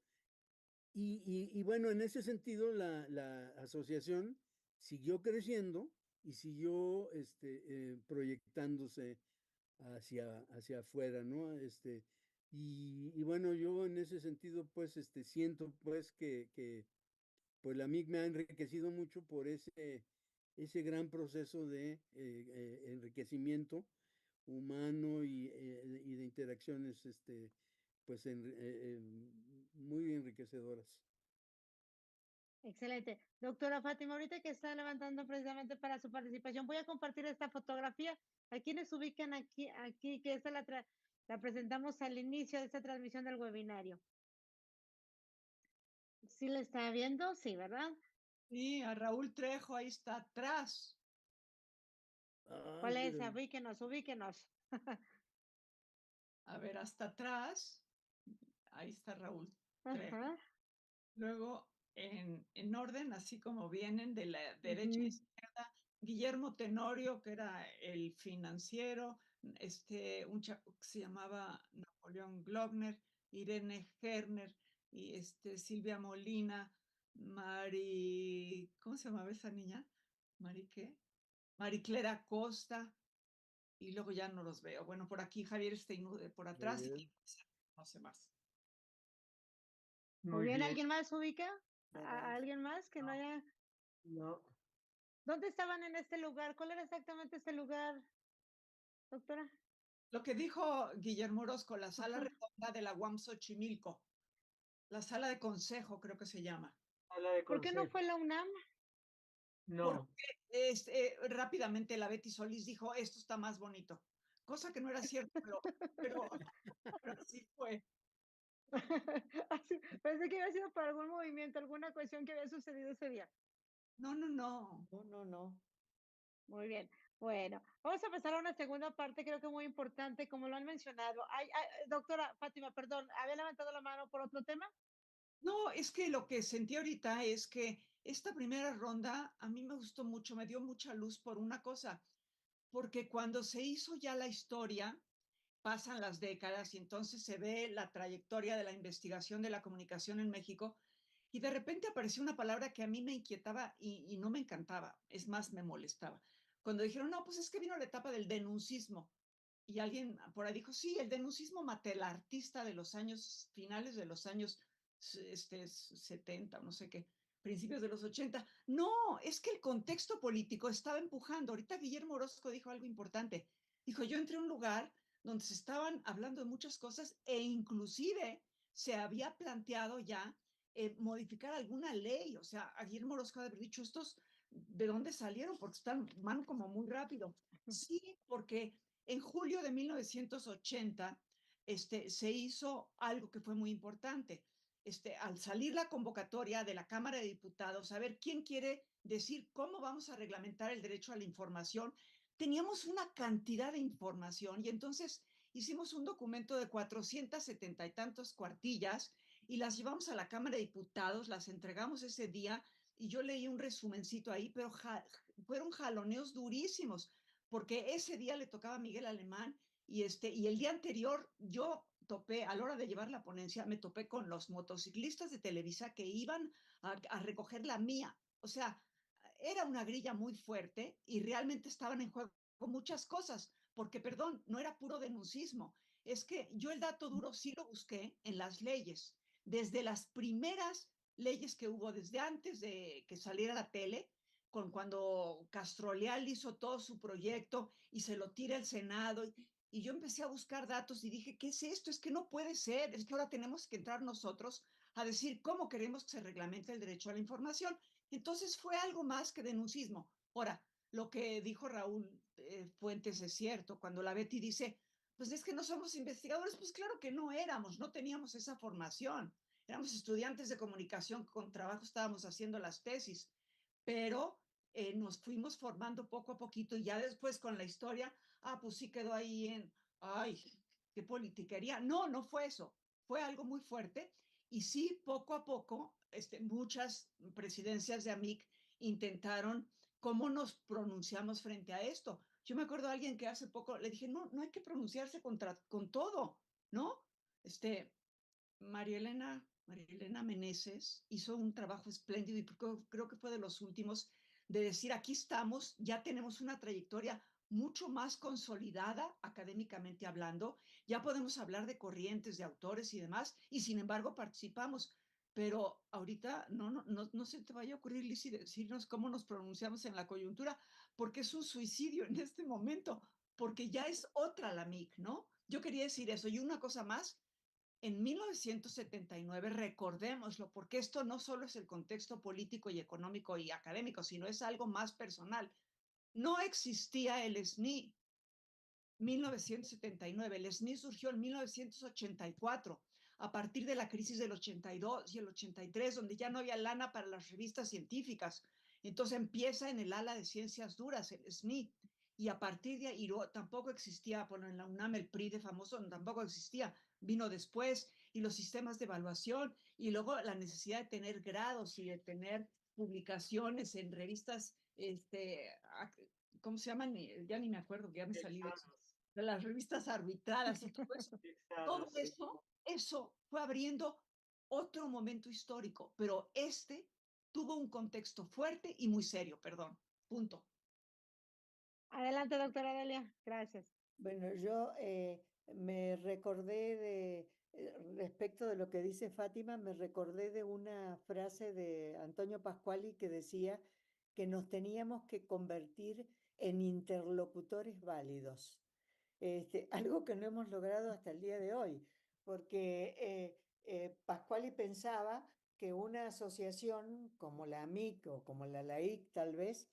Y bueno, en ese sentido, la asociación siguió creciendo y siguió proyectándose hacia afuera, ¿no? Y bueno, yo en ese sentido, pues, siento, pues, que pues la MIG me ha enriquecido mucho por ese gran proceso de enriquecimiento humano y de interacciones, pues, muy enriquecedoras. Excelente. Doctora Fátima, ahorita que está levantando precisamente para su participación, voy a compartir esta fotografía. A quienes ubican aquí, que esta la presentamos al inicio de esta transmisión del webinario. ¿Sí la está viendo? Sí, ¿verdad? Sí, a Raúl Trejo, ahí está atrás. ¿Cuál es? Ubíquenos. A ver, hasta atrás. Ahí está Raúl Trejo. Ajá. Luego, en orden, así como vienen de la derecha a izquierda, Guillermo Tenorio, que era el financiero, un chavo que se llamaba Napoleón Glockner, Irene Herner y Silvia Molina, ¿cómo se llamaba esa niña? ¿Mari qué? Mariclera Costa, y luego ya no los veo. Bueno, por aquí Javier Steinude por Muy atrás, y bien. no sé más. Muy Muy bien, bien. ¿alguien más ubica? Naranjo. ¿Alguien más que no haya? No, ¿Dónde estaban en este lugar? ¿Cuál era exactamente este lugar, doctora? Lo que dijo Guillermo Orozco, la sala Ajá. redonda de la UAM Xochimilco, la sala de consejo creo que se llama. sala de ¿Por qué no consejo. fue la UNAM? No, Porque rápidamente la Betty Solís dijo, esto está más bonito, cosa que no era cierto, pero así fue. Pensé que había sido por algún movimiento, alguna cuestión que había sucedido ese día. No. No. Muy bien. Bueno, vamos a pasar a una segunda parte, creo que muy importante, como lo han mencionado. Doctora Fátima, perdón, ¿había levantado la mano por otro tema? No, es que lo que sentí ahorita es que esta primera ronda a mí me gustó mucho, me dio mucha luz por una cosa, porque cuando se hizo ya la historia, pasan las décadas y entonces se ve la trayectoria de la investigación de la comunicación en México y de repente apareció una palabra que a mí me inquietaba y no me encantaba, es más, me molestaba. Cuando dijeron, no, pues es que vino la etapa del denuncismo. Y alguien por ahí dijo, sí, el denuncismo matelartista de los años, finales de los años 70, no sé qué, principios de los 80. No, es que el contexto político estaba empujando. Ahorita Guillermo Orozco dijo algo importante. Dijo, yo entré a un lugar donde se estaban hablando de muchas cosas e inclusive se había planteado ya modificar alguna ley. O sea, a Guillermo Orozco ha de haber dicho, estos, ¿de dónde salieron? Porque van como muy rápido. Sí, porque en julio de 1980 se hizo algo que fue muy importante. Al salir la convocatoria de la Cámara de Diputados, a ver quién quiere decir cómo vamos a reglamentar el derecho a la información, teníamos una cantidad de información y entonces hicimos un documento de 470 y tantos cuartillas y las llevamos a la Cámara de Diputados, las entregamos ese día y yo leí un resumencito ahí, pero fueron jaloneos durísimos porque ese día le tocaba a Miguel Alemán y el día anterior yo topé, a la hora de llevar la ponencia, me topé con los motociclistas de Televisa que iban a recoger la mía. O sea, era una grilla muy fuerte y realmente estaban en juego muchas cosas, porque, perdón, no era puro denuncismo. Es que yo el dato duro sí lo busqué en las leyes, desde las primeras leyes que hubo, desde antes de que saliera la tele, cuando Castroleal hizo todo su proyecto y se lo tira el Senado. Y yo empecé a buscar datos y dije, ¿qué es esto? Es que no puede ser, es que ahora tenemos que entrar nosotros a decir cómo queremos que se reglamente el derecho a la información. Entonces fue algo más que denuncismo. Ahora, lo que dijo Raúl Fuentes es cierto, cuando la Betty dice, pues es que no somos investigadores, pues claro que no éramos, no teníamos esa formación. Éramos estudiantes de comunicación, con trabajo estábamos haciendo las tesis, pero nos fuimos formando poco a poquito y ya después con la historia, pues sí quedó ahí ay, qué politiquería. No, no fue eso, fue algo muy fuerte y sí, poco a poco, muchas presidencias de AMIC intentaron cómo nos pronunciamos frente a esto. Yo me acuerdo de alguien que hace poco le dije, no hay que pronunciarse con todo, ¿no? María Elena Meneses hizo un trabajo espléndido y creo que fue de los últimos de decir, aquí estamos, ya tenemos una trayectoria mucho más consolidada académicamente hablando, ya podemos hablar de corrientes, de autores y demás, y sin embargo participamos. Pero ahorita no se te vaya a ocurrir, Lizy, decirnos cómo nos pronunciamos en la coyuntura, porque es un suicidio en este momento, porque ya es otra la MIC, ¿no? Yo quería decir eso. Y una cosa más, en 1979, recordémoslo, porque esto no solo es el contexto político y económico y académico, sino es algo más personal. No existía el SNI 1979, el SNI surgió en 1984, a partir de la crisis del 82 y el 83, donde ya no había lana para las revistas científicas. Entonces empieza en el ala de ciencias duras, el SNI, y a partir de ahí tampoco existía, bueno, en la UNAM el PRI de famoso tampoco existía, vino después, y los sistemas de evaluación, y luego la necesidad de tener grados y de tener publicaciones en revistas, ¿cómo se llaman? Ya ni me acuerdo, que ya me salí de las revistas arbitradas y todo eso. Todo eso fue abriendo otro momento histórico, pero tuvo un contexto fuerte y muy serio, perdón, punto. Adelante, doctora Delia. Gracias. Bueno, yo me recordé respecto de lo que dice Fátima, me recordé de una frase de Antonio Pasquali que decía que nos teníamos que convertir en interlocutores válidos. Algo que no hemos logrado hasta el día de hoy, porque Pasquali pensaba que una asociación como la AMIC o como la LAIC tal vez,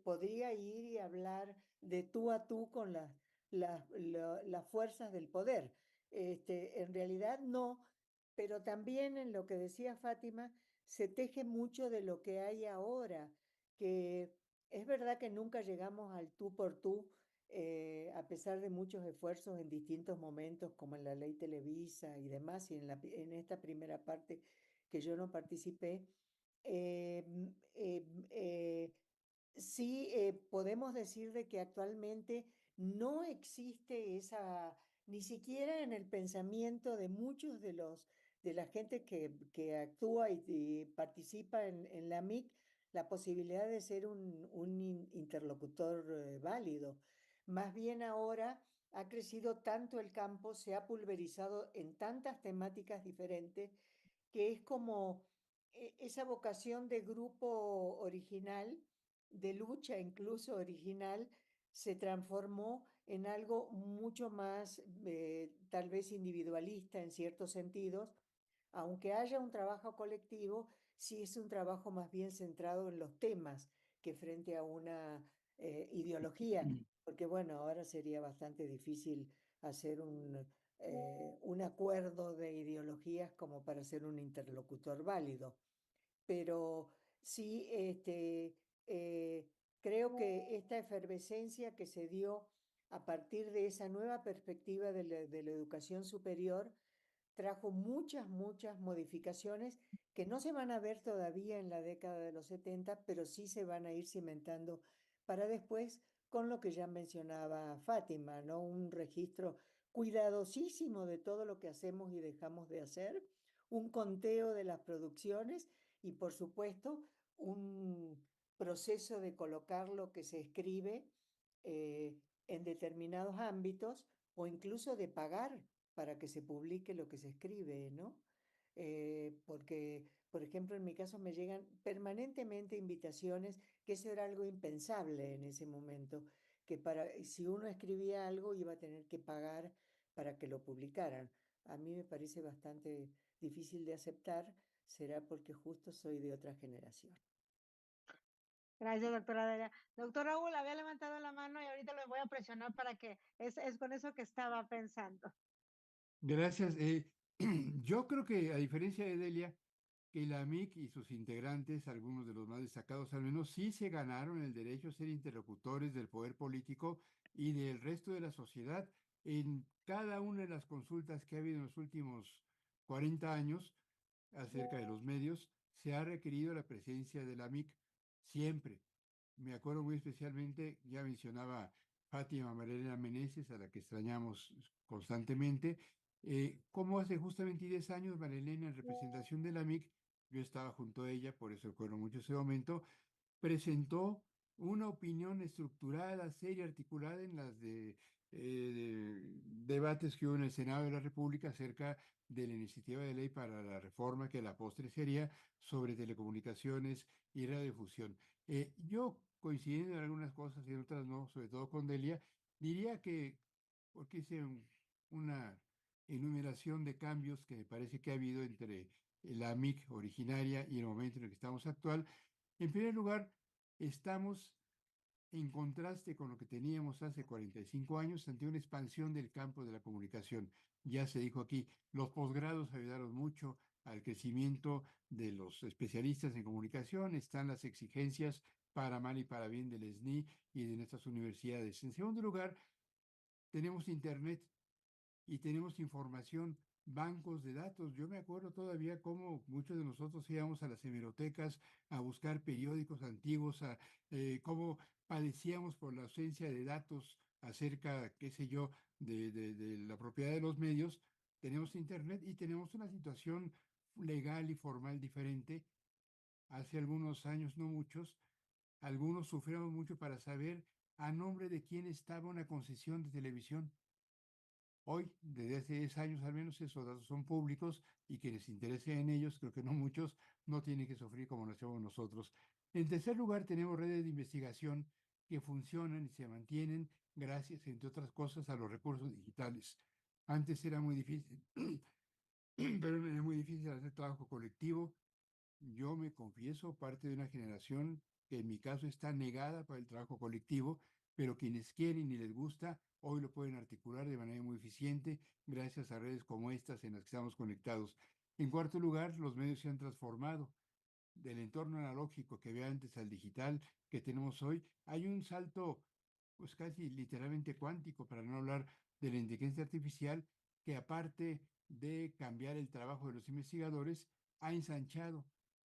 podría ir y hablar de tú a tú con las fuerzas del poder. En realidad no, pero también en lo que decía Fátima, se teje mucho de lo que hay ahora, que es verdad que nunca llegamos al tú por tú, a pesar de muchos esfuerzos en distintos momentos, como en la ley Televisa y demás, y en esta primera parte que yo no participé, eh, eh, eh, sí, podemos decir de que actualmente no existe esa, ni siquiera en el pensamiento de muchos de la gente que actúa y participa en la MIC, la posibilidad de ser un interlocutor válido. Más bien ahora ha crecido tanto el campo, se ha pulverizado en tantas temáticas diferentes, que es como esa vocación de grupo original, de lucha incluso original, se transformó en algo mucho más tal vez individualista en ciertos sentidos, aunque haya un trabajo colectivo, sí es un trabajo más bien centrado en los temas que frente a una ideología, porque bueno, ahora sería bastante difícil hacer un acuerdo de ideologías como para ser un interlocutor válido. Pero sí, creo que esta efervescencia que se dio a partir de esa nueva perspectiva de la educación superior trajo muchas modificaciones que no se van a ver todavía en la década de los 70, pero sí se van a ir cimentando para después con lo que ya mencionaba Fátima, ¿no? Un registro cuidadosísimo de todo lo que hacemos y dejamos de hacer, un conteo de las producciones y, por supuesto, un proceso de colocar lo que se escribe en determinados ámbitos o incluso de pagar para que se publique lo que se escribe, ¿no? Porque, por ejemplo, en mi caso me llegan permanentemente invitaciones, que eso era algo impensable en ese momento, que si uno escribía algo iba a tener que pagar para que lo publicaran. A mí me parece bastante difícil de aceptar, será porque justo soy de otra generación. Gracias, doctora Delia. Doctor Raúl, había levantado la mano y ahorita lo voy a presionar para que es con eso que estaba pensando. Gracias. Yo creo que, a diferencia de Delia, que la AMIC y sus integrantes, algunos de los más destacados al menos, sí se ganaron el derecho a ser interlocutores del poder político y del resto de la sociedad. En cada una de las consultas que ha habido en los últimos 40 años acerca de los medios, se ha requerido la presencia de la AMIC siempre. Me acuerdo muy especialmente, ya mencionaba Fátima María Meneses, a la que extrañamos constantemente, cómo hace justamente 10 años Marilena, en representación de la AMIC, yo estaba junto a ella, por eso recuerdo mucho ese momento, presentó una opinión estructurada, seria, articulada en las debates que hubo en el Senado de la República acerca de la iniciativa de ley para la reforma que a la postre sería sobre telecomunicaciones y radiodifusión. Yo, coincidiendo en algunas cosas y en otras no, sobre todo con Delia, diría que, porque hice una enumeración de cambios que me parece que ha habido entre la AMIC originaria y el momento en el que estamos actual. En primer lugar, estamos en contraste con lo que teníamos hace 45 años ante una expansión del campo de la comunicación. Ya se dijo aquí, los posgrados ayudaron mucho al crecimiento de los especialistas en comunicación, están las exigencias para mal y para bien del SNI y de nuestras universidades. En segundo lugar, tenemos Internet y tenemos información bancos de datos. Yo me acuerdo todavía cómo muchos de nosotros íbamos a las hemerotecas a buscar periódicos antiguos, cómo padecíamos por la ausencia de datos acerca, qué sé yo, de la propiedad de los medios. Tenemos internet y tenemos una situación legal y formal diferente. Hace algunos años, no muchos, algunos sufrieron mucho para saber a nombre de quién estaba una concesión de televisión. Hoy, desde hace 10 años al menos, esos datos son públicos y quienes se interesen en ellos, creo que no muchos, no tienen que sufrir como lo hacemos nosotros. En tercer lugar, tenemos redes de investigación que funcionan y se mantienen gracias, entre otras cosas, a los recursos digitales. Antes era muy difícil, pero era muy difícil hacer trabajo colectivo. Yo me confieso parte de una generación que en mi caso está negada para el trabajo colectivo, pero quienes quieren y les gusta, hoy lo pueden articular de manera muy eficiente gracias a redes como estas en las que estamos conectados. En cuarto lugar, los medios se han transformado. Del entorno analógico que había antes al digital que tenemos hoy, hay un salto pues casi literalmente cuántico, para no hablar de la inteligencia artificial, que aparte de cambiar el trabajo de los investigadores, ha ensanchado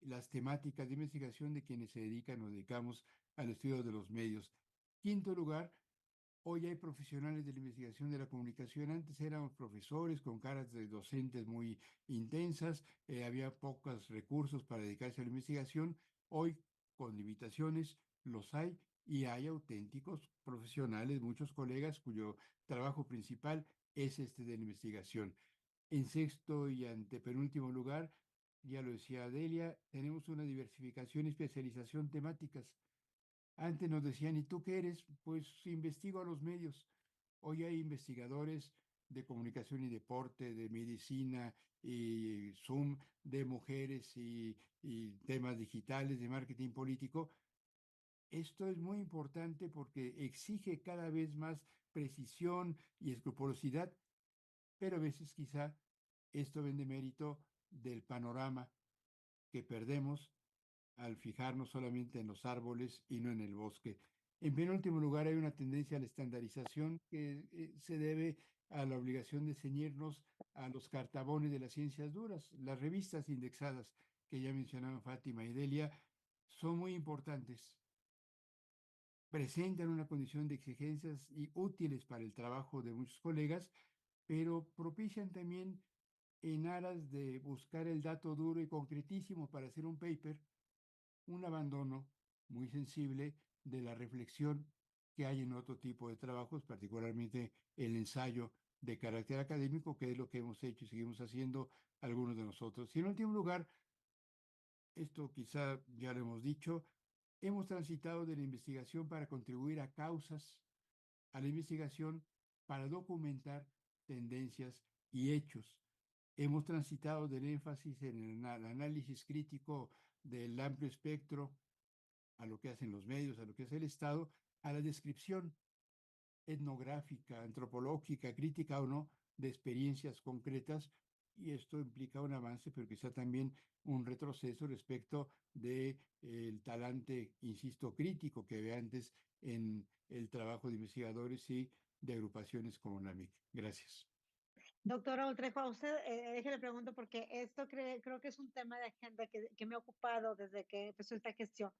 las temáticas de investigación de quienes se dedican o dedicamos al estudio de los medios. Quinto lugar, hoy hay profesionales de la investigación de la comunicación. Antes éramos profesores con caras de docentes muy intensas, había pocos recursos para dedicarse a la investigación. Hoy, con limitaciones, los hay y hay auténticos profesionales, muchos colegas cuyo trabajo principal es este de la investigación. En sexto y antepenúltimo lugar, ya lo decía Adelia, tenemos una diversificación y especialización temáticas. Antes nos decían, ¿y tú qué eres? Pues investigo a los medios. Hoy hay investigadores de comunicación y deporte, de medicina y Zoom, de mujeres y temas digitales, de marketing político. Esto es muy importante porque exige cada vez más precisión y escrupulosidad, pero a veces quizá esto vende mérito del panorama que perdemos al fijarnos solamente en los árboles y no en el bosque. En penúltimo lugar, hay una tendencia a la estandarización que se debe a la obligación de ceñirnos a los cartabones de las ciencias duras. Las revistas indexadas que ya mencionaban Fátima y Delia son muy importantes. Presentan una condición de exigencias y útiles para el trabajo de muchos colegas, pero propician también en aras de buscar el dato duro y concretísimo para hacer un paper, un abandono muy sensible de la reflexión que hay en otro tipo de trabajos, particularmente el ensayo de carácter académico, que es lo que hemos hecho y seguimos haciendo algunos de nosotros. Y en último lugar, esto quizá ya lo hemos dicho, hemos transitado de la investigación para contribuir a causas, a la investigación para documentar tendencias y hechos. Hemos transitado del énfasis en el análisis crítico del amplio espectro, a lo que hacen los medios, a lo que hace el Estado, a la descripción etnográfica, antropológica, crítica o no, de experiencias concretas, y esto implica un avance, pero quizá también un retroceso respecto del talante, insisto, crítico que había antes en el trabajo de investigadores y de agrupaciones como NAMIC. Gracias. Doctora Ultrejo, a usted, déjele pregunto porque esto creo que es un tema de agenda que me ha ocupado desde que empezó esta gestión.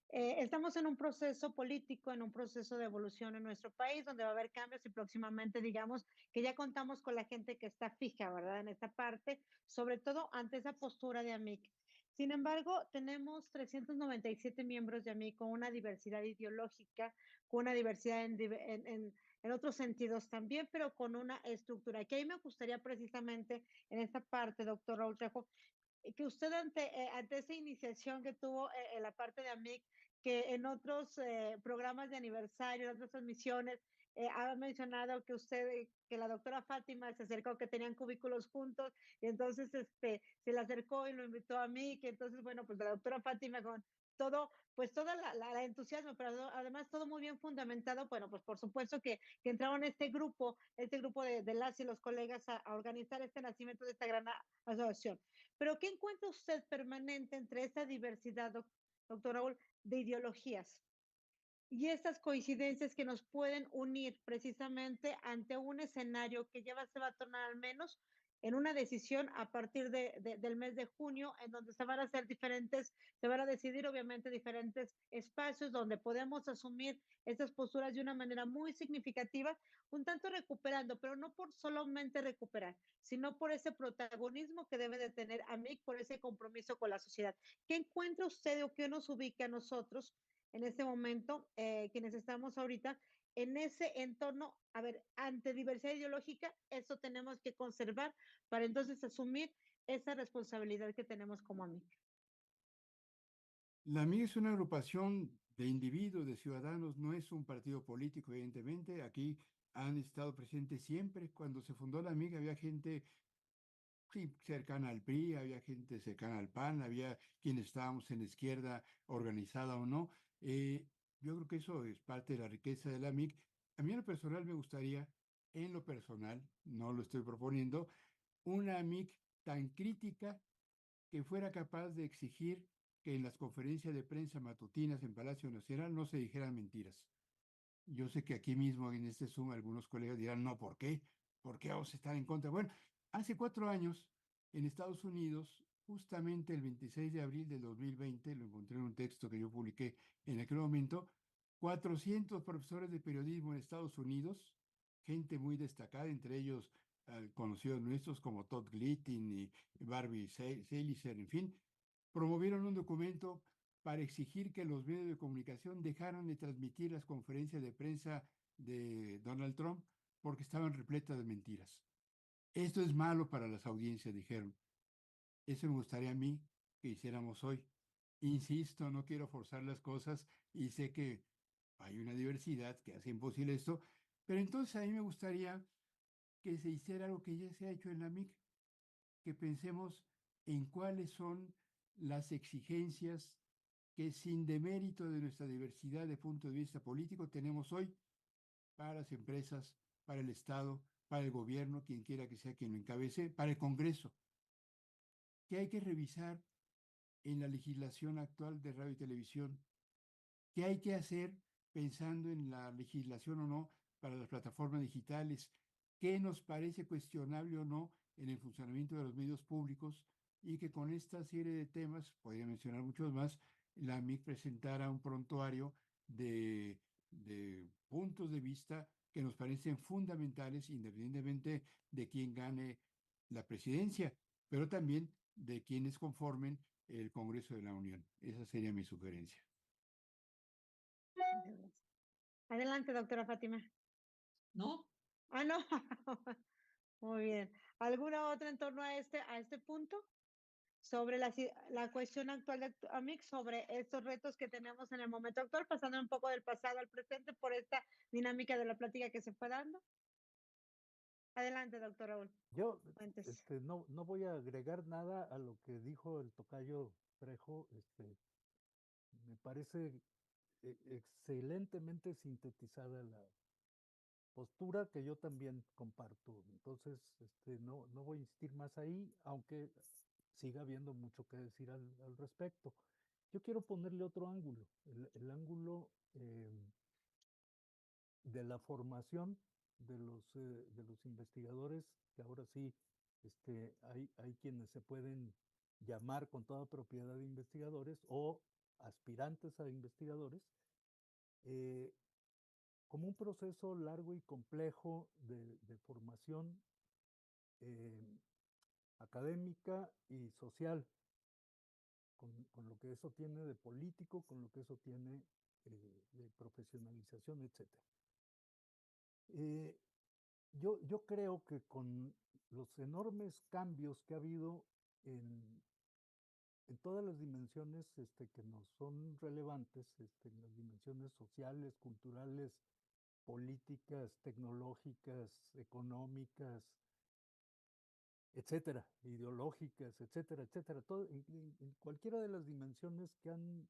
Estamos en un proceso político, en un proceso de evolución en nuestro país, donde va a haber cambios y próximamente, digamos, que ya contamos con la gente que está fija, ¿verdad? En esta parte, sobre todo ante esa postura de AMIC. Sin embargo, tenemos 397 miembros de AMIC con una diversidad ideológica, con una diversidad en otros sentidos también, pero con una estructura. Que ahí me gustaría precisamente en esta parte, doctor Raúl Trejo, que usted ante esa iniciación que tuvo en la parte de AMIC, que en otros programas de aniversario, en otras transmisiones, ha mencionado que usted, que la doctora Fátima se acercó, que tenían cubículos juntos, y entonces se le acercó y lo invitó a mí, que entonces, bueno, pues la doctora Fátima con todo, pues toda la entusiasmo, pero además todo muy bien fundamentado, bueno, pues por supuesto que entraron este grupo de las y los colegas a organizar este nacimiento de esta gran asociación. Pero ¿qué encuentra usted permanente entre esta diversidad, doctor Raúl, de ideologías y estas coincidencias que nos pueden unir precisamente ante un escenario que ya se va a tornar al menos en una decisión a partir del mes de junio, en donde se van a hacer se van a decidir obviamente diferentes espacios donde podemos asumir estas posturas de una manera muy significativa, un tanto recuperando, pero no por solamente recuperar, sino por ese protagonismo que debe de tener AMIC, por ese compromiso con la sociedad. ¿Qué encuentra usted o qué nos ubica a nosotros en este momento, quienes estamos ahorita, en ese entorno? A ver, ante diversidad ideológica, eso tenemos que conservar para entonces asumir esa responsabilidad que tenemos como AMIC. La AMIC es una agrupación de individuos, de ciudadanos, no es un partido político, evidentemente. Aquí han estado presentes siempre. Cuando se fundó la AMIC había gente sí, cercana al PRI, había gente cercana al PAN, había quienes estábamos en la izquierda organizada o no. Yo creo que eso es parte de la riqueza de la AMIC. A mí en lo personal me gustaría, en lo personal, no lo estoy proponiendo, una AMIC tan crítica que fuera capaz de exigir que en las conferencias de prensa matutinas en Palacio Nacional no se dijeran mentiras. Yo sé que aquí mismo en este Zoom algunos colegas dirán, no, ¿por qué? ¿Por qué vamos a estar en contra? Bueno, hace 4 años en Estados Unidos, justamente el 26 de abril del 2020, lo encontré en un texto que yo publiqué en aquel momento, 400 profesores de periodismo en Estados Unidos, gente muy destacada, entre ellos conocidos nuestros como Todd Glittin y Barbie Seliger, en fin, promovieron un documento para exigir que los medios de comunicación dejaran de transmitir las conferencias de prensa de Donald Trump porque estaban repletas de mentiras. Esto es malo para las audiencias, dijeron. Eso me gustaría a mí que hiciéramos hoy. Insisto, no quiero forzar las cosas y sé que hay una diversidad que hace imposible esto, pero entonces a mí me gustaría que se hiciera lo que ya se ha hecho en la MIC, que pensemos en cuáles son las exigencias que sin demérito de nuestra diversidad de punto de vista político tenemos hoy para las empresas, para el Estado, para el gobierno, quien quiera que sea quien lo encabece, para el Congreso. ¿Qué hay que revisar en la legislación actual de radio y televisión? ¿Qué hay que hacer pensando en la legislación o no para las plataformas digitales? ¿Qué nos parece cuestionable o no en el funcionamiento de los medios públicos? Y que con esta serie de temas, podría mencionar muchos más, la MIC presentara un prontuario de puntos de vista que nos parecen fundamentales, independientemente de quién gane la presidencia, pero también de quienes conformen el Congreso de la Unión. Esa sería mi sugerencia. Adelante, doctora Fátima. ¿No? Ah, no. Muy bien. ¿Alguna otra en torno a este punto? Sobre la cuestión actual de AMIC, sobre estos retos que tenemos en el momento actual, pasando un poco del pasado al presente por esta dinámica de la plática que se fue dando. Adelante, doctor Raúl. Yo Cuéntese. no voy a agregar nada a lo que dijo el tocayo Trejo. Me parece excelentemente sintetizada la postura que yo también comparto. Entonces, no voy a insistir más ahí, aunque siga habiendo mucho que decir al respecto. Yo quiero ponerle otro ángulo, el ángulo de la formación de los investigadores, que ahora sí hay quienes se pueden llamar con toda propiedad de investigadores o aspirantes a investigadores, como un proceso largo y complejo de formación académica y social, con lo que eso tiene de político, con lo que eso tiene de profesionalización, etc. Yo creo que con los enormes cambios que ha habido en todas las dimensiones que nos son relevantes, en las dimensiones sociales, culturales, políticas, tecnológicas, económicas, etcétera, ideológicas, etcétera, etcétera, todo, en cualquiera de las dimensiones que han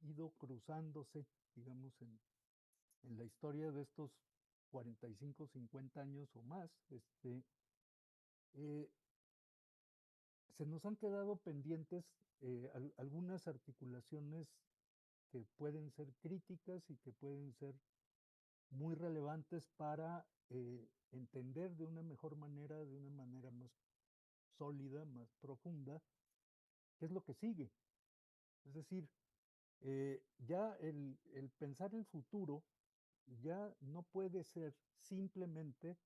ido cruzándose, digamos, en la historia de estos 45, 50 años o más, se nos han quedado pendientes algunas articulaciones que pueden ser críticas y que pueden ser muy relevantes para entender de una mejor manera, de una manera más sólida, más profunda, qué es lo que sigue. Es decir, ya el pensar el futuro ya no puede ser simplemente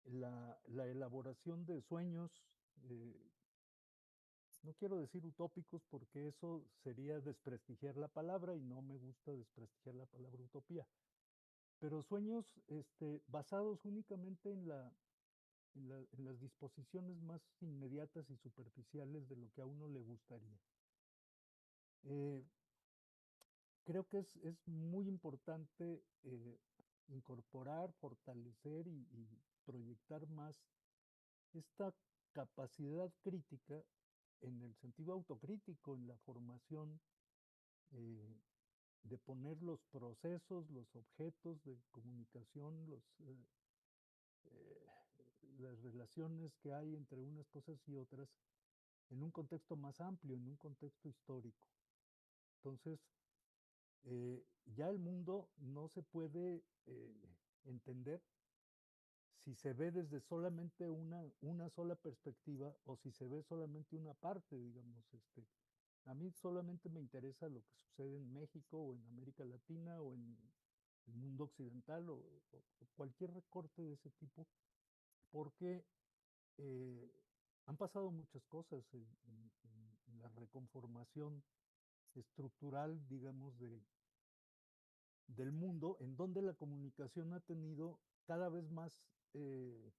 la elaboración de sueños, no quiero decir utópicos porque eso sería desprestigiar la palabra y no me gusta desprestigiar la palabra utopía, pero sueños basados únicamente en las disposiciones más inmediatas y superficiales de lo que a uno le gustaría. Creo que es muy importante incorporar, fortalecer y proyectar más esta capacidad crítica en el sentido autocrítico, en la formación, de poner los procesos, los objetos de comunicación, las relaciones que hay entre unas cosas y otras en un contexto más amplio, en un contexto histórico. Entonces, ya el mundo no se puede entender si se ve desde solamente una sola perspectiva o si se ve solamente una parte, digamos. A mí solamente me interesa lo que sucede en México o en América Latina o en el mundo occidental o cualquier recorte de ese tipo, porque eh, han pasado muchas cosas en la reconformación estructural, digamos, del mundo, en donde la comunicación ha tenido cada vez más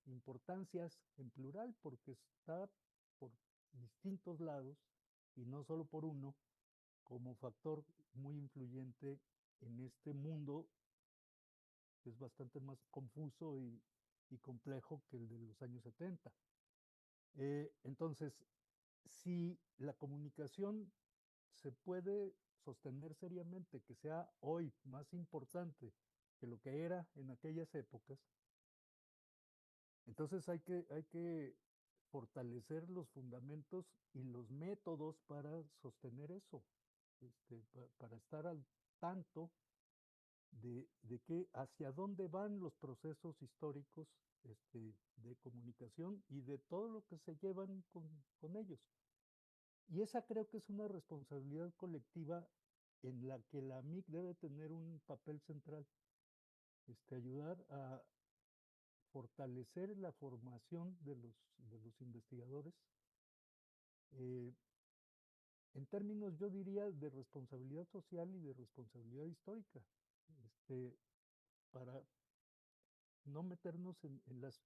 importancias en plural, porque está por distintos lados y no solo por uno, como factor muy influyente en este mundo que es bastante más confuso y complejo que el de los años 70. Entonces, si la comunicación se puede sostener seriamente, que sea hoy más importante que lo que era en aquellas épocas, entonces hay que fortalecer los fundamentos y los métodos para sostener eso, para estar al tanto de que hacia dónde van los procesos históricos de comunicación y de todo lo que se llevan con ellos. Y esa creo que es una responsabilidad colectiva en la que la MIC debe tener un papel central, ayudar a fortalecer la formación de los investigadores, eh, en términos, yo diría, de responsabilidad social y de responsabilidad histórica, para no meternos en las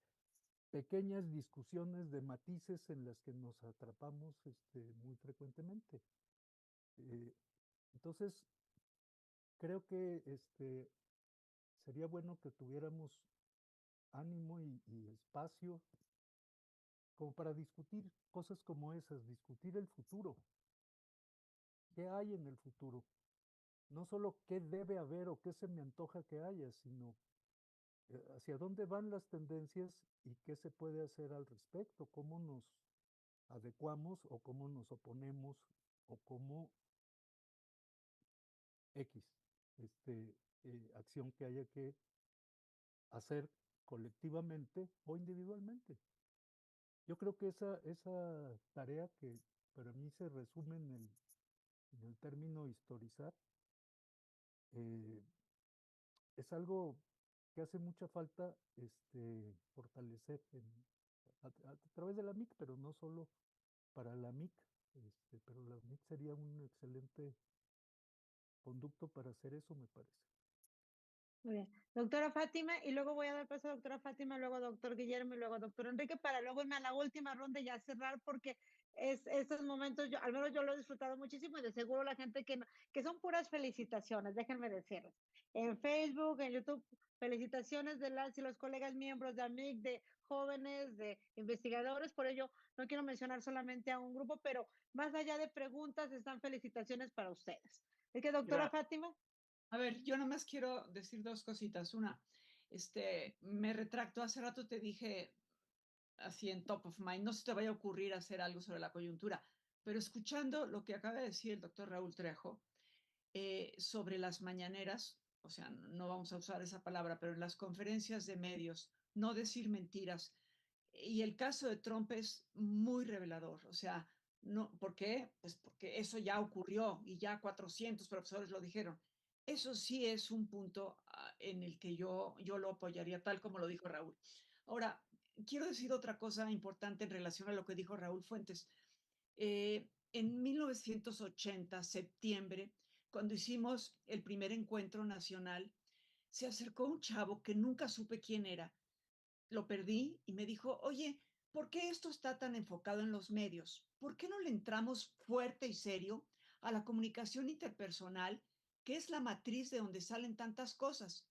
pequeñas discusiones de matices en las que nos atrapamos muy frecuentemente. Entonces, creo que sería bueno que tuviéramos ánimo y espacio como para discutir cosas como esas, discutir el futuro. ¿Qué hay en el futuro? No solo qué debe haber o qué se me antoja que haya, sino hacia dónde van las tendencias y qué se puede hacer al respecto, cómo nos adecuamos o cómo nos oponemos o cómo X acción que haya que hacer colectivamente o individualmente. Yo creo que esa tarea que para mí se resume en el término historizar, es algo que hace mucha falta fortalecer a través de la MIC, pero no solo para la MIC, pero la MIC sería un excelente conducto para hacer eso, me parece. Muy bien. Doctora Fátima, y luego voy a dar paso a doctora Fátima, luego a doctor Guillermo y luego a doctor Enrique, para luego irme a la última ronda y ya cerrar, porque estos momentos, al menos yo lo he disfrutado muchísimo y de seguro la gente que son puras felicitaciones, déjenme decirles. En Facebook, en YouTube, felicitaciones de las y los colegas miembros de AMIC, de jóvenes, de investigadores, por ello no quiero mencionar solamente a un grupo, pero más allá de preguntas, están felicitaciones para ustedes. ¿Es que doctora Fátima? A ver, yo nomás quiero decir dos cositas. Una, me retracto, hace rato te dije así en top of mind, no se te vaya a ocurrir hacer algo sobre la coyuntura, pero escuchando lo que acaba de decir el doctor Raúl Trejo sobre las mañaneras, o sea, no vamos a usar esa palabra, pero en las conferencias de medios, no decir mentiras. Y el caso de Trump es muy revelador, o sea, no, ¿por qué? Pues porque eso ya ocurrió y ya 400 profesores lo dijeron. Eso sí es un punto en el que yo lo apoyaría, tal como lo dijo Raúl. Ahora, quiero decir otra cosa importante en relación a lo que dijo Raúl Fuentes. En 1980, septiembre, cuando hicimos el primer encuentro nacional, se acercó un chavo que nunca supe quién era, lo perdí y me dijo, oye, ¿por qué esto está tan enfocado en los medios? ¿Por qué no le entramos fuerte y serio a la comunicación interpersonal, que es la matriz de donde salen tantas cosas?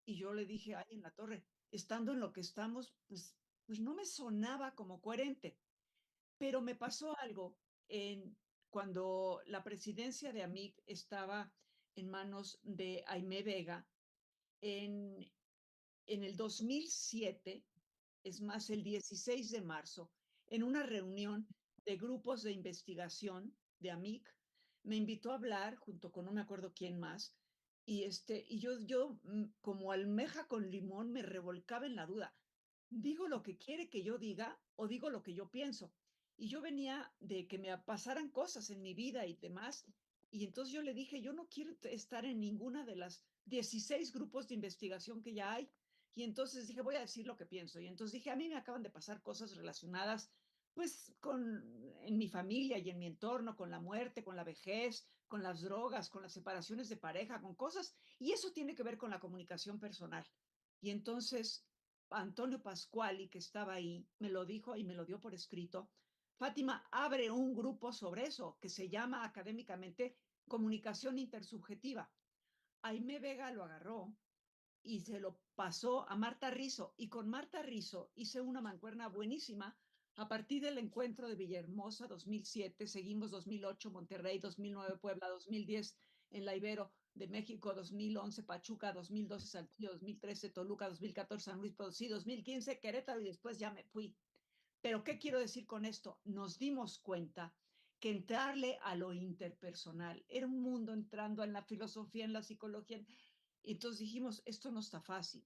Y yo le dije, ay, en la torre, estando en lo que estamos, pues no me sonaba como coherente. Pero me pasó algo cuando la presidencia de AMIC estaba en manos de Aimé Vega en, en el 2007, es más, el 16 de marzo, en una reunión de grupos de investigación de AMIC, me invitó a hablar junto con no me acuerdo quién más, y yo como almeja con limón me revolcaba en la duda. ¿Digo lo que quiere que yo diga o digo lo que yo pienso? Y yo venía de que me pasaran cosas en mi vida y demás, y entonces yo le dije, yo no quiero estar en ninguna de las 16 grupos de investigación que ya hay. Y entonces dije, voy a decir lo que pienso. Y entonces dije, a mí me acaban de pasar cosas relacionadas, pues, en mi familia y en mi entorno, con la muerte, con la vejez, con las drogas, con las separaciones de pareja, con cosas. Y eso tiene que ver con la comunicación personal. Y entonces Antonio Pascuali, que estaba ahí, me lo dijo y me lo dio por escrito. Fátima abre un grupo sobre eso que se llama académicamente comunicación intersubjetiva. Aimé Vega lo agarró y se lo pasó a Marta Rizo. Y con Marta Rizo hice una mancuerna buenísima a partir del encuentro de Villahermosa 2007, seguimos 2008 Monterrey, 2009 Puebla, 2010 en la Ibero de México, 2011 Pachuca, 2012 Saltillo, 2013 Toluca, 2014 San Luis Potosí, 2015 Querétaro y después ya me fui. Pero ¿qué quiero decir con esto? Nos dimos cuenta que entrarle a lo interpersonal era un mundo entrando en la filosofía, en la psicología, y entonces dijimos, esto no está fácil.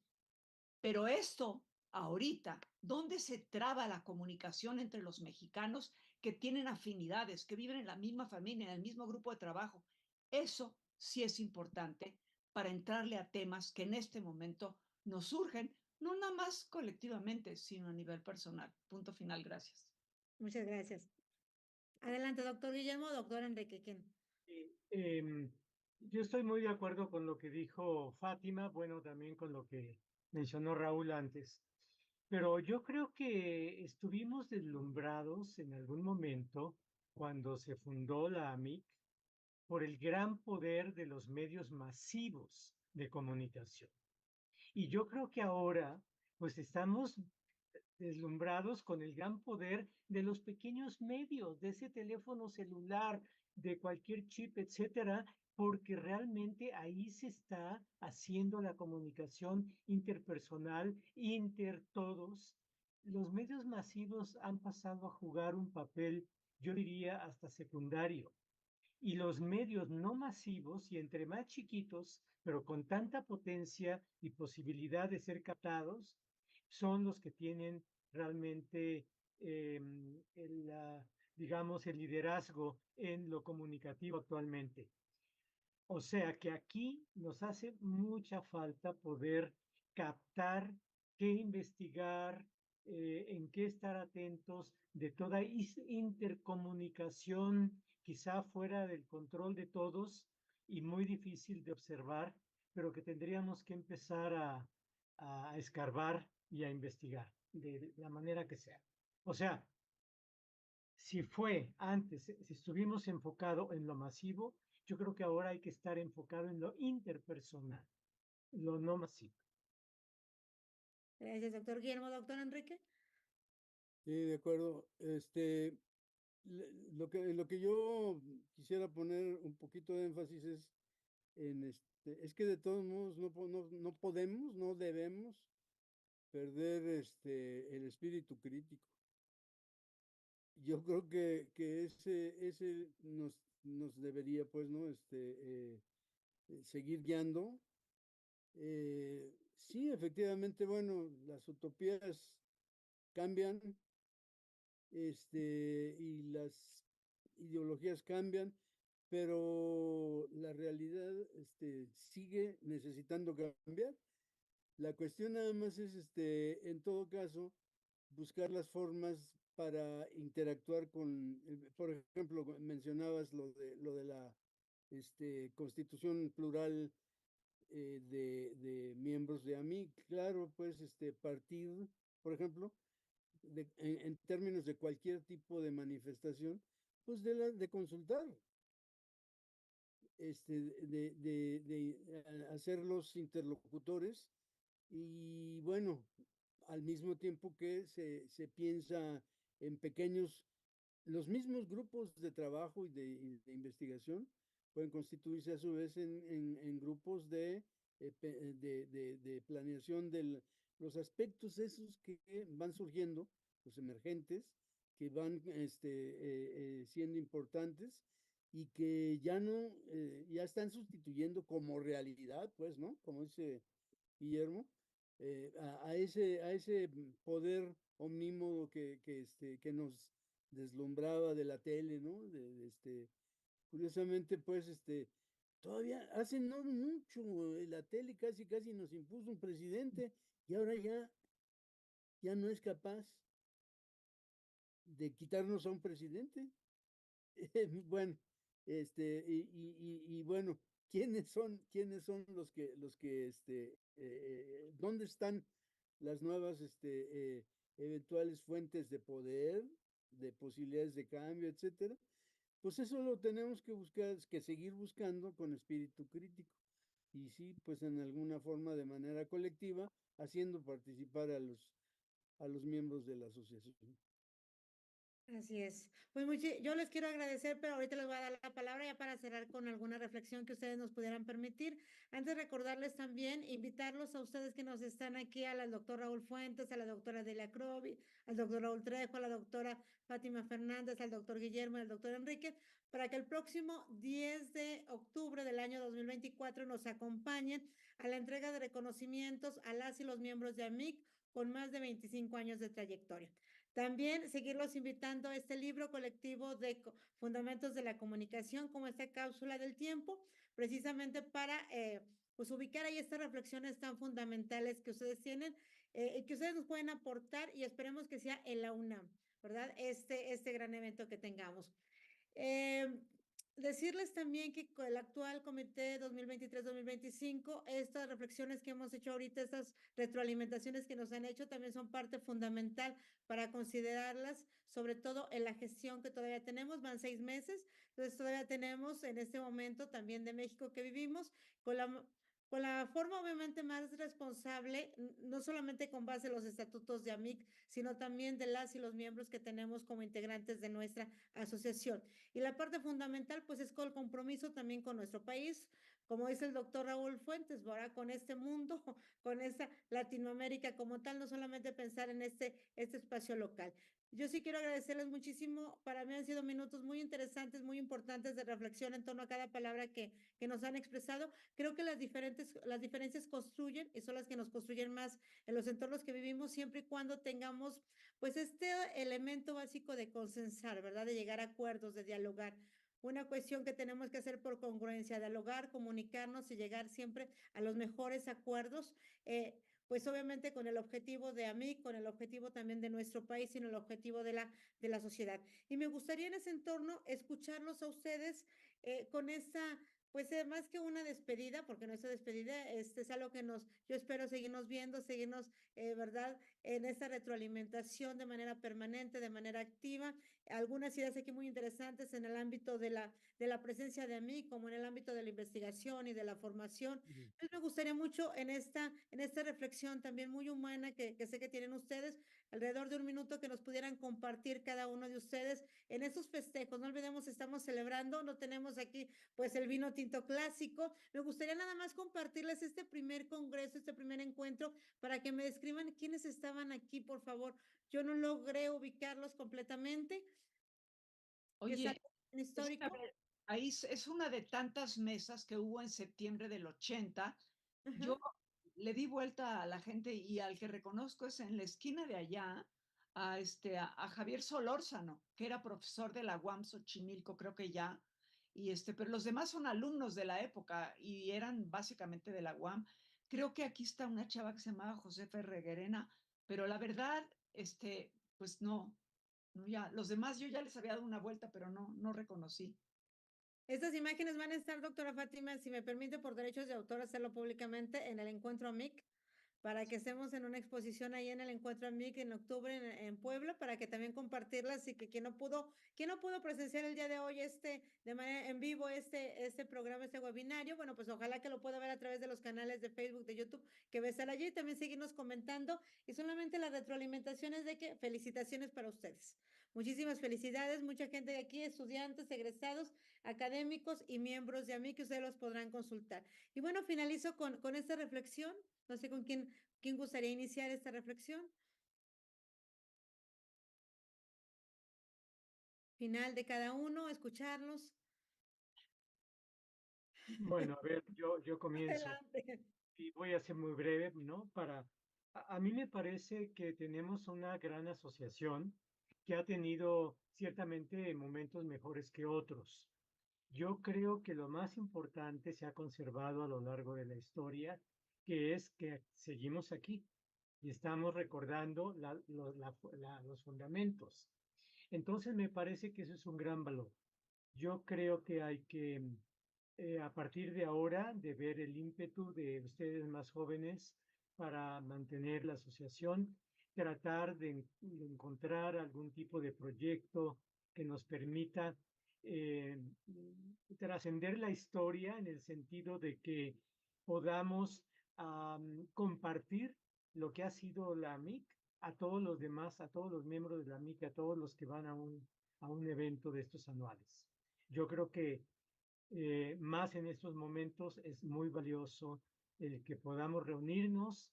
Pero esto, ahorita, ¿dónde se traba la comunicación entre los mexicanos que tienen afinidades, que viven en la misma familia, en el mismo grupo de trabajo? Eso sí es importante para entrarle a temas que en este momento nos surgen, no nada más colectivamente, sino a nivel personal. Punto final, gracias. Muchas gracias. Adelante, doctor Guillermo, doctor Enrique. ¿Quién? Yo estoy muy de acuerdo con lo que dijo Fátima, bueno, también con lo que mencionó Raúl antes, pero yo creo que estuvimos deslumbrados en algún momento cuando se fundó la AMIC por el gran poder de los medios masivos de comunicación. Y yo creo que ahora, pues estamos deslumbrados con el gran poder de los pequeños medios, de ese teléfono celular, de cualquier chip, etcétera, porque realmente ahí se está haciendo la comunicación interpersonal, inter todos. Los medios masivos han pasado a jugar un papel, yo diría, hasta secundario. Y los medios no masivos, y entre más chiquitos, pero con tanta potencia y posibilidad de ser captados, son los que tienen realmente digamos, el liderazgo en lo comunicativo actualmente. O sea que aquí nos hace mucha falta poder captar qué investigar, en qué estar atentos de toda intercomunicación, quizá fuera del control de todos y muy difícil de observar, pero que tendríamos que empezar a escarbar y a investigar de la manera que sea. O sea, si fue antes, si estuvimos enfocado en lo masivo, yo creo que ahora hay que estar enfocado en lo interpersonal, lo no masivo. Gracias, doctor Guillermo. Doctor Enrique. Sí, de acuerdo. Lo que yo quisiera poner un poquito de énfasis es es que de todos modos no podemos, no debemos perder el espíritu crítico. Yo creo que ese nos debería, pues, ¿no? Seguir guiando Sí, efectivamente, bueno, las utopías cambian, y las ideologías cambian, pero la realidad, sigue necesitando cambiar. La cuestión nada más es, en todo caso, buscar las formas para interactuar con, por ejemplo, mencionabas lo de la, constitución plural, de miembros de AMIC. Claro, pues, partir, por ejemplo, en términos de cualquier tipo de manifestación, pues de consultar, de hacerlos interlocutores y bueno, al mismo tiempo que se piensa en pequeños, los mismos grupos de trabajo y de investigación pueden constituirse a su vez en grupos de planeación de los aspectos esos que van surgiendo, los emergentes, que van siendo importantes y que ya no, ya están sustituyendo como realidad, pues, ¿no? Como dice Guillermo, a ese poder omnímodo que nos deslumbraba de la tele, ¿no? Curiosamente, pues, todavía hace no mucho, la tele casi casi nos impuso un presidente y ahora ya no es capaz de quitarnos a un presidente. Bueno, y bueno, ¿quiénes son los que, dónde están las nuevas, eventuales fuentes de poder, de posibilidades de cambio, etcétera? Pues eso lo tenemos que buscar, que seguir buscando con espíritu crítico. Y sí, pues en alguna forma de manera colectiva, haciendo participar a los miembros de la asociación. Así es. Pues yo les quiero agradecer, pero ahorita les voy a dar la palabra ya para cerrar con alguna reflexión que ustedes nos pudieran permitir. Antes recordarles también, invitarlos a ustedes que nos están aquí, al doctor Raúl Fuentes, a la doctora Delia Crovi, al doctor Raúl Trejo, a la doctora Fátima Fernández, al doctor Guillermo, al doctor Enrique, para que el próximo 10 de octubre del año 2024 nos acompañen a la entrega de reconocimientos a las y los miembros de AMIC con más de 25 años de trayectoria. También seguirlos invitando a este libro colectivo de Fundamentos de la Comunicación, como esta cápsula del tiempo, precisamente para pues ubicar ahí estas reflexiones tan fundamentales que ustedes tienen y que ustedes nos pueden aportar y esperemos que sea en la UNAM, ¿verdad? Este gran evento que tengamos. Decirles también que con el actual comité 2023-2025, estas reflexiones que hemos hecho ahorita, estas retroalimentaciones que nos han hecho, también son parte fundamental para considerarlas, sobre todo en la gestión que todavía tenemos, van 6 meses, entonces todavía tenemos en este momento también de México que vivimos, con la forma obviamente más responsable, no solamente con base en los estatutos de AMIC, sino también de las y los miembros que tenemos como integrantes de nuestra asociación. Y la parte fundamental, pues, es con el compromiso también con nuestro país, como dice el doctor Raúl Fuentes, ahora con este mundo, con esta Latinoamérica como tal, no solamente pensar en este espacio local. Yo sí quiero agradecerles muchísimo. Para mí han sido minutos muy interesantes, muy importantes de reflexión en torno a cada palabra que nos han expresado. Creo que las diferencias construyen y son las que nos construyen más en los entornos que vivimos, siempre y cuando tengamos pues este elemento básico de consensar, ¿verdad? De llegar a acuerdos, de dialogar. Una cuestión que tenemos que hacer por congruencia, dialogar, comunicarnos y llegar siempre a los mejores acuerdos, pues obviamente con el objetivo de AMIC, con el objetivo también de nuestro país y el objetivo de la sociedad. Y me gustaría en ese entorno escucharlos a ustedes con esta pues más que una despedida, porque nuestra despedida es algo que yo espero seguirnos viendo, seguirnos, ¿verdad? En esta retroalimentación de manera permanente, de manera activa. Algunas ideas aquí muy interesantes en el ámbito de la presencia de AMIC, como en el ámbito de la investigación y de la formación. Entonces me gustaría mucho en esta reflexión también muy humana que sé que tienen ustedes, alrededor de un minuto que nos pudieran compartir cada uno de ustedes en esos festejos. No olvidemos, estamos celebrando, no tenemos aquí pues el vino tinto clásico. Me gustaría nada más compartirles este primer congreso, este primer encuentro, para que me describan quiénes estaban aquí, por favor. Yo no logré ubicarlos completamente. Oye, histórico. ahí es una de tantas mesas que hubo en septiembre del 80. Yo le di vuelta a la gente y al que reconozco es en la esquina de allá, a Javier Solórzano, que era profesor de la UAM Xochimilco, creo que ya, pero los demás son alumnos de la época y eran básicamente de la UAM. Creo que aquí está una chava que se llamaba Josefa Reguerena, pero la verdad, pues no, ya, los demás yo ya les había dado una vuelta, pero no reconocí. Estas imágenes van a estar, doctora Fátima, si me permite, por derechos de autor, hacerlo públicamente en el encuentro AMIC, para que estemos en una exposición ahí en el encuentro AMIC en octubre en Puebla, para que también compartirlas y que quien no pudo presenciar el día de hoy de manera en vivo este programa, este webinario, bueno, pues ojalá que lo pueda ver a través de los canales de Facebook, de YouTube, que va a estar allí, y también seguirnos comentando, y solamente la retroalimentación es de que felicitaciones para ustedes. Muchísimas felicidades, mucha gente de aquí, estudiantes, egresados, académicos y miembros de AMIC, que ustedes los podrán consultar. Y bueno, finalizo con esta reflexión. No sé con quién gustaría iniciar esta reflexión. Final de cada uno, escucharlos. Bueno, a ver, yo comienzo. Adelante. Y voy a ser muy breve, ¿no? A mí me parece que tenemos una gran asociación que ha tenido ciertamente momentos mejores que otros. Yo creo que lo más importante se ha conservado a lo largo de la historia, que es que seguimos aquí y estamos recordando los fundamentos. Entonces me parece que eso es un gran valor. Yo creo que hay que, a partir de ahora, de ver el ímpetu de ustedes más jóvenes para mantener la asociación, tratar de encontrar algún tipo de proyecto que nos permita eh, trascender la historia en el sentido de que podamos compartir lo que ha sido la MIC a todos los demás, a todos los miembros de la MIC, a todos los que van a un evento de estos anuales. Yo creo que más en estos momentos es muy valioso el que podamos reunirnos,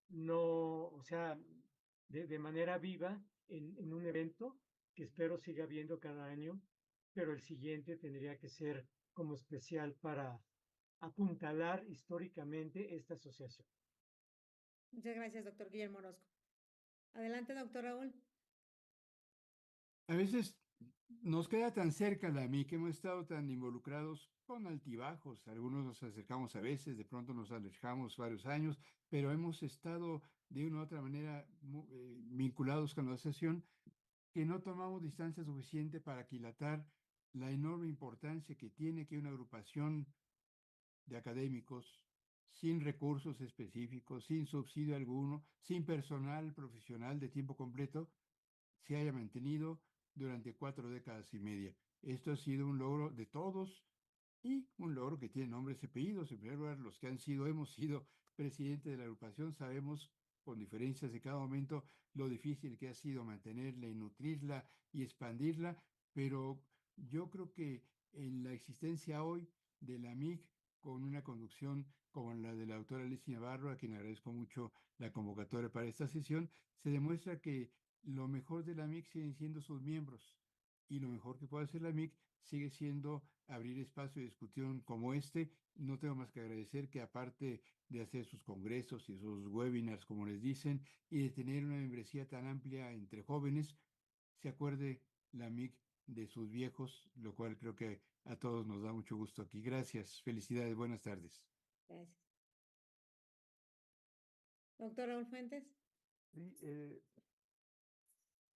no, o sea, de manera viva en un evento que espero siga habiendo cada año, pero el siguiente tendría que ser como especial para apuntalar históricamente esta asociación. Muchas gracias, doctor Guillermo Orozco. Adelante, doctor Raúl. A veces nos queda tan cerca la MIC, hemos estado tan involucrados con altibajos, algunos nos acercamos a veces, de pronto nos alejamos varios años, pero hemos estado de una u otra manera vinculados con la asociación, que no tomamos distancia suficiente para aquilatar la enorme importancia que tiene que una agrupación de académicos sin recursos específicos, sin subsidio alguno, sin personal profesional de tiempo completo, se haya mantenido durante 4 décadas y media. Esto ha sido un logro de todos y un logro que tiene nombres y apellidos. En primer lugar, los que hemos sido presidente de la agrupación, sabemos con diferencias de cada momento lo difícil que ha sido mantenerla y nutrirla y expandirla, pero yo creo que en la existencia hoy de la MIC, con una conducción como la de la doctora Alicia Navarro, a quien agradezco mucho la convocatoria para esta sesión, se demuestra que lo mejor de la MIC siguen siendo sus miembros y lo mejor que puede hacer la MIC sigue siendo abrir espacio de discusión como este. No tengo más que agradecer que aparte de hacer sus congresos y sus webinars, como les dicen, y de tener una membresía tan amplia entre jóvenes, se acuerde la MIC de sus viejos, lo cual creo que a todos nos da mucho gusto aquí. Gracias, felicidades, buenas tardes. Gracias. Doctor Raúl Fuentes. Sí,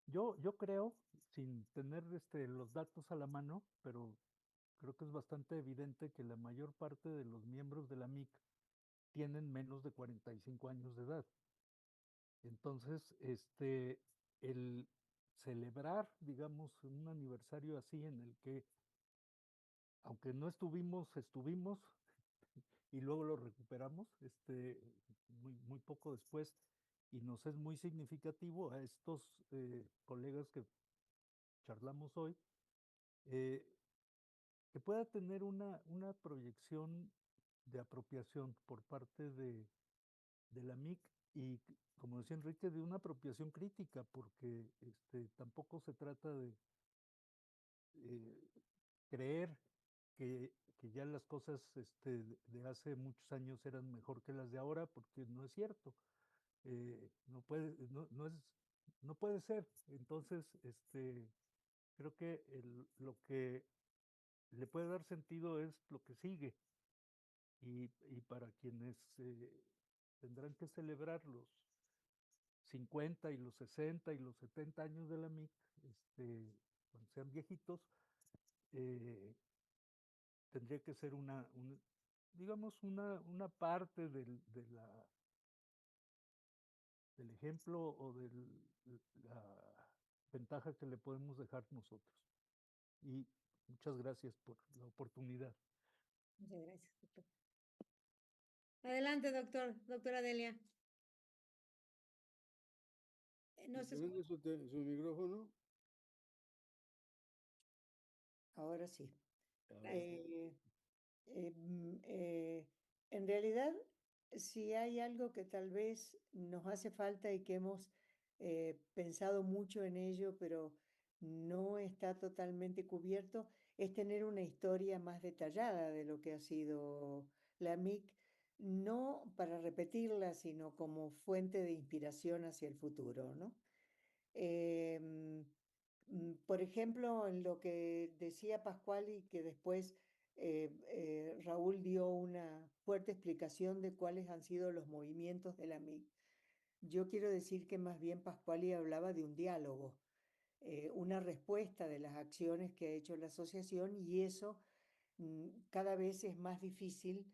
yo creo, sin tener los datos a la mano, pero creo que es bastante evidente que la mayor parte de los miembros de la MIC tienen menos de 45 años de edad. Entonces, el celebrar, digamos, un aniversario así en el que, aunque no estuvimos y luego lo recuperamos, muy poco después, y nos es muy significativo a estos colegas que charlamos hoy, que pueda tener una proyección de apropiación por parte de la MIC y, como decía Enrique, de una apropiación crítica, porque tampoco se trata de creer que que ya las cosas de hace muchos años eran mejor que las de ahora, porque no es cierto. No puede, no puede ser. Entonces, creo que lo que le puede dar sentido es lo que sigue. Y para quienes tendrán que celebrar los 50 y los 60 y los 70 años de la MIC, cuando sean viejitos, tendría que ser digamos, una parte del ejemplo o de la ventaja que le podemos dejar nosotros. Y muchas gracias por la oportunidad. Muchas gracias, doctor. Adelante, doctora Delia. No se ¿Prende su micrófono? Ahora sí. Ahora sí. En realidad, si hay algo que tal vez nos hace falta y que hemos pensado mucho en ello, pero no está totalmente cubierto, es tener una historia más detallada de lo que ha sido la MIC, no para repetirla, sino como fuente de inspiración hacia el futuro, ¿no? Por ejemplo, en lo que decía Pascual y que después Raúl dio una fuerte explicación de cuáles han sido los movimientos de la MIC. Yo quiero decir que más bien Pascuali hablaba de un diálogo, una respuesta de las acciones que ha hecho la asociación, y eso cada vez es más difícil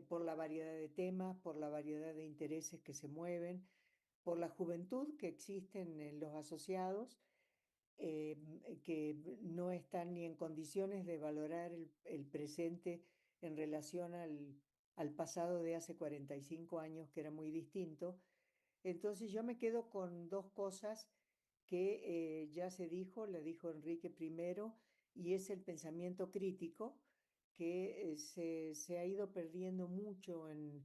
por la variedad de temas, por la variedad de intereses que se mueven, por la juventud que existen en los asociados, que no están ni en condiciones de valorar el presente en relación al pasado de hace 45 años, que era muy distinto. Entonces yo me quedo con dos cosas que ya se dijo, la dijo Enrique primero, y es el pensamiento crítico, que se ha ido perdiendo mucho en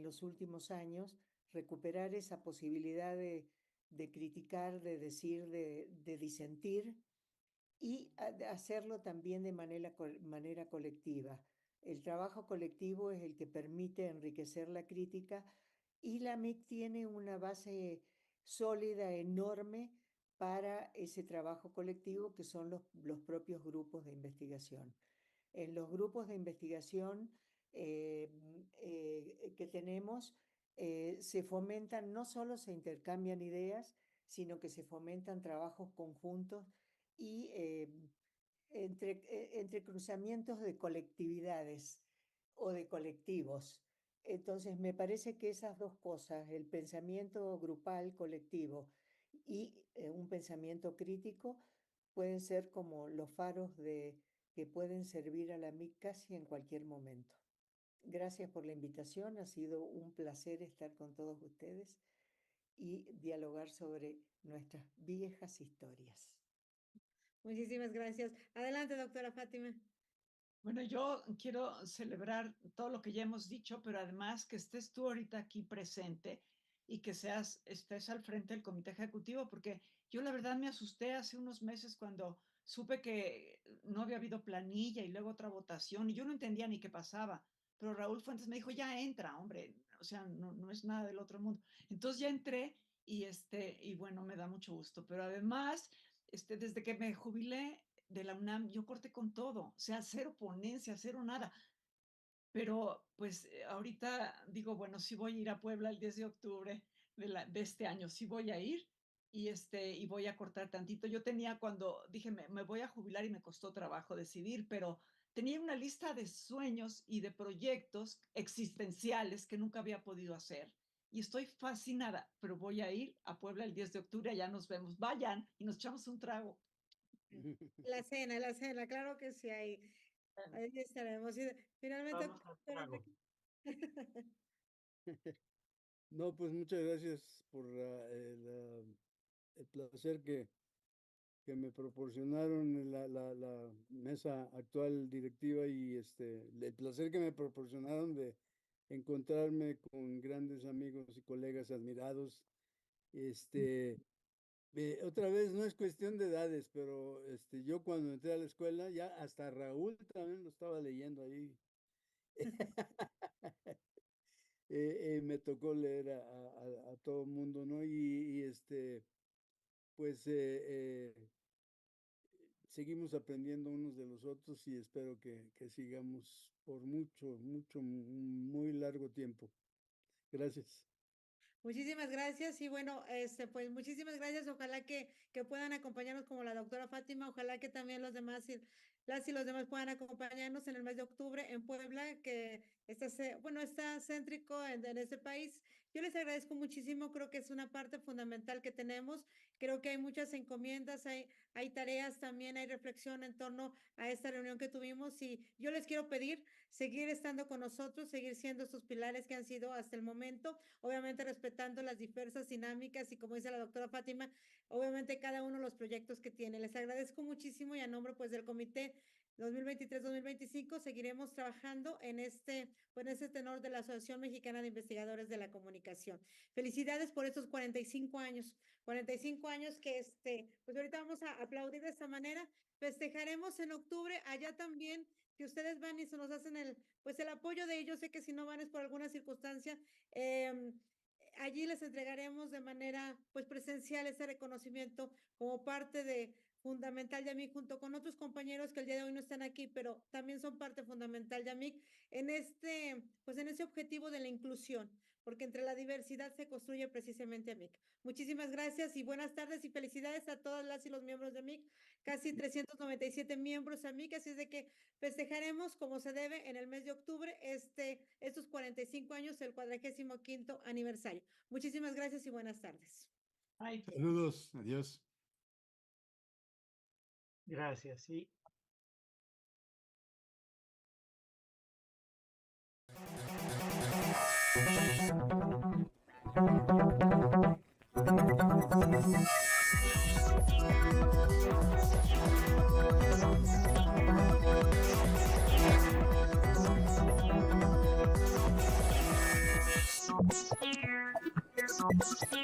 los últimos años. Recuperar esa posibilidad de criticar, de decir, de disentir, y hacerlo también de manera colectiva. El trabajo colectivo es el que permite enriquecer la crítica, y la MIC tiene una base sólida, enorme, para ese trabajo colectivo, que son los propios grupos de investigación. En los grupos de investigación que tenemos, se fomentan, no solo se intercambian ideas, sino que se fomentan trabajos conjuntos y entre cruzamientos de colectividades o de colectivos. Entonces, me parece que esas dos cosas, el pensamiento grupal, colectivo, y un pensamiento crítico, pueden ser como los faros que pueden servir a la MIC casi en cualquier momento. Gracias por la invitación, ha sido un placer estar con todos ustedes y dialogar sobre nuestras viejas historias. Muchísimas gracias. Adelante, doctora Fátima. Bueno, yo quiero celebrar todo lo que ya hemos dicho, pero además que estés tú ahorita aquí presente y que estés al frente del comité ejecutivo, porque yo la verdad me asusté hace unos meses cuando supe que no había habido planilla y luego otra votación, y yo no entendía ni qué pasaba. Pero Raúl Fuentes me dijo, ya entra, hombre, o sea, no es nada del otro mundo. Entonces ya entré y bueno, me da mucho gusto. Pero además, desde que me jubilé de la UNAM, yo corté con todo, o sea, cero ponencia, cero nada. Pero pues ahorita digo, bueno, sí voy a ir a Puebla el 10 de octubre de este año, sí voy a ir y voy a cortar tantito. Yo tenía, cuando dije, me voy a jubilar, y me costó trabajo decidir, pero tenía una lista de sueños y de proyectos existenciales que nunca había podido hacer. Y estoy fascinada, pero voy a ir a Puebla el 10 de octubre, allá nos vemos. Vayan y nos echamos un trago. La cena, claro que sí, ahí estaremos. Y finalmente, Vamos al trago. No, pues muchas gracias por el placer que me proporcionaron la mesa actual directiva, y el placer que me proporcionaron de encontrarme con grandes amigos y colegas admirados. Otra vez, no es cuestión de edades, pero yo cuando entré a la escuela, ya hasta Raúl también lo estaba leyendo ahí. Me tocó leer a todo el mundo, ¿no? Pues seguimos aprendiendo unos de los otros y espero que sigamos por muy largo tiempo. Gracias. Muchísimas gracias y bueno, pues muchísimas gracias. Ojalá que puedan acompañarnos como la doctora Fátima. Ojalá que también los demás, las y los demás puedan acompañarnos en el mes de octubre en Puebla, que está céntrico en este país. Yo les agradezco muchísimo. Creo que es una parte fundamental que tenemos. Creo que hay muchas encomiendas, hay tareas también, hay reflexión en torno a esta reunión que tuvimos y yo les quiero pedir seguir estando con nosotros, seguir siendo estos pilares que han sido hasta el momento, obviamente respetando las diversas dinámicas y como dice la doctora Fátima, obviamente cada uno de los proyectos que tiene. Les agradezco muchísimo y a nombre pues del comité 2023-2025 seguiremos trabajando en este tenor de la Asociación Mexicana de Investigadores de la Comunicación. Felicidades por estos 45 años que pues ahorita vamos a aplaudir de esta manera. Festejaremos en octubre, allá también, que ustedes van y se nos hacen el apoyo de ellos. Sé que si no van es por alguna circunstancia, allí les entregaremos de manera presencial ese reconocimiento como parte de fundamental de AMIC, junto con otros compañeros que el día de hoy no están aquí, pero también son parte fundamental de AMIC en este objetivo de la inclusión, porque entre la diversidad se construye precisamente AMIC. Muchísimas gracias y buenas tardes y felicidades a todas las y los miembros de AMIC, casi 397 miembros AMIC, así es de que festejaremos como se debe en el mes de octubre estos 45 años, el 45º aniversario. Muchísimas gracias y buenas tardes. Ay, Saludos, adiós. gracias, sí. Thank you.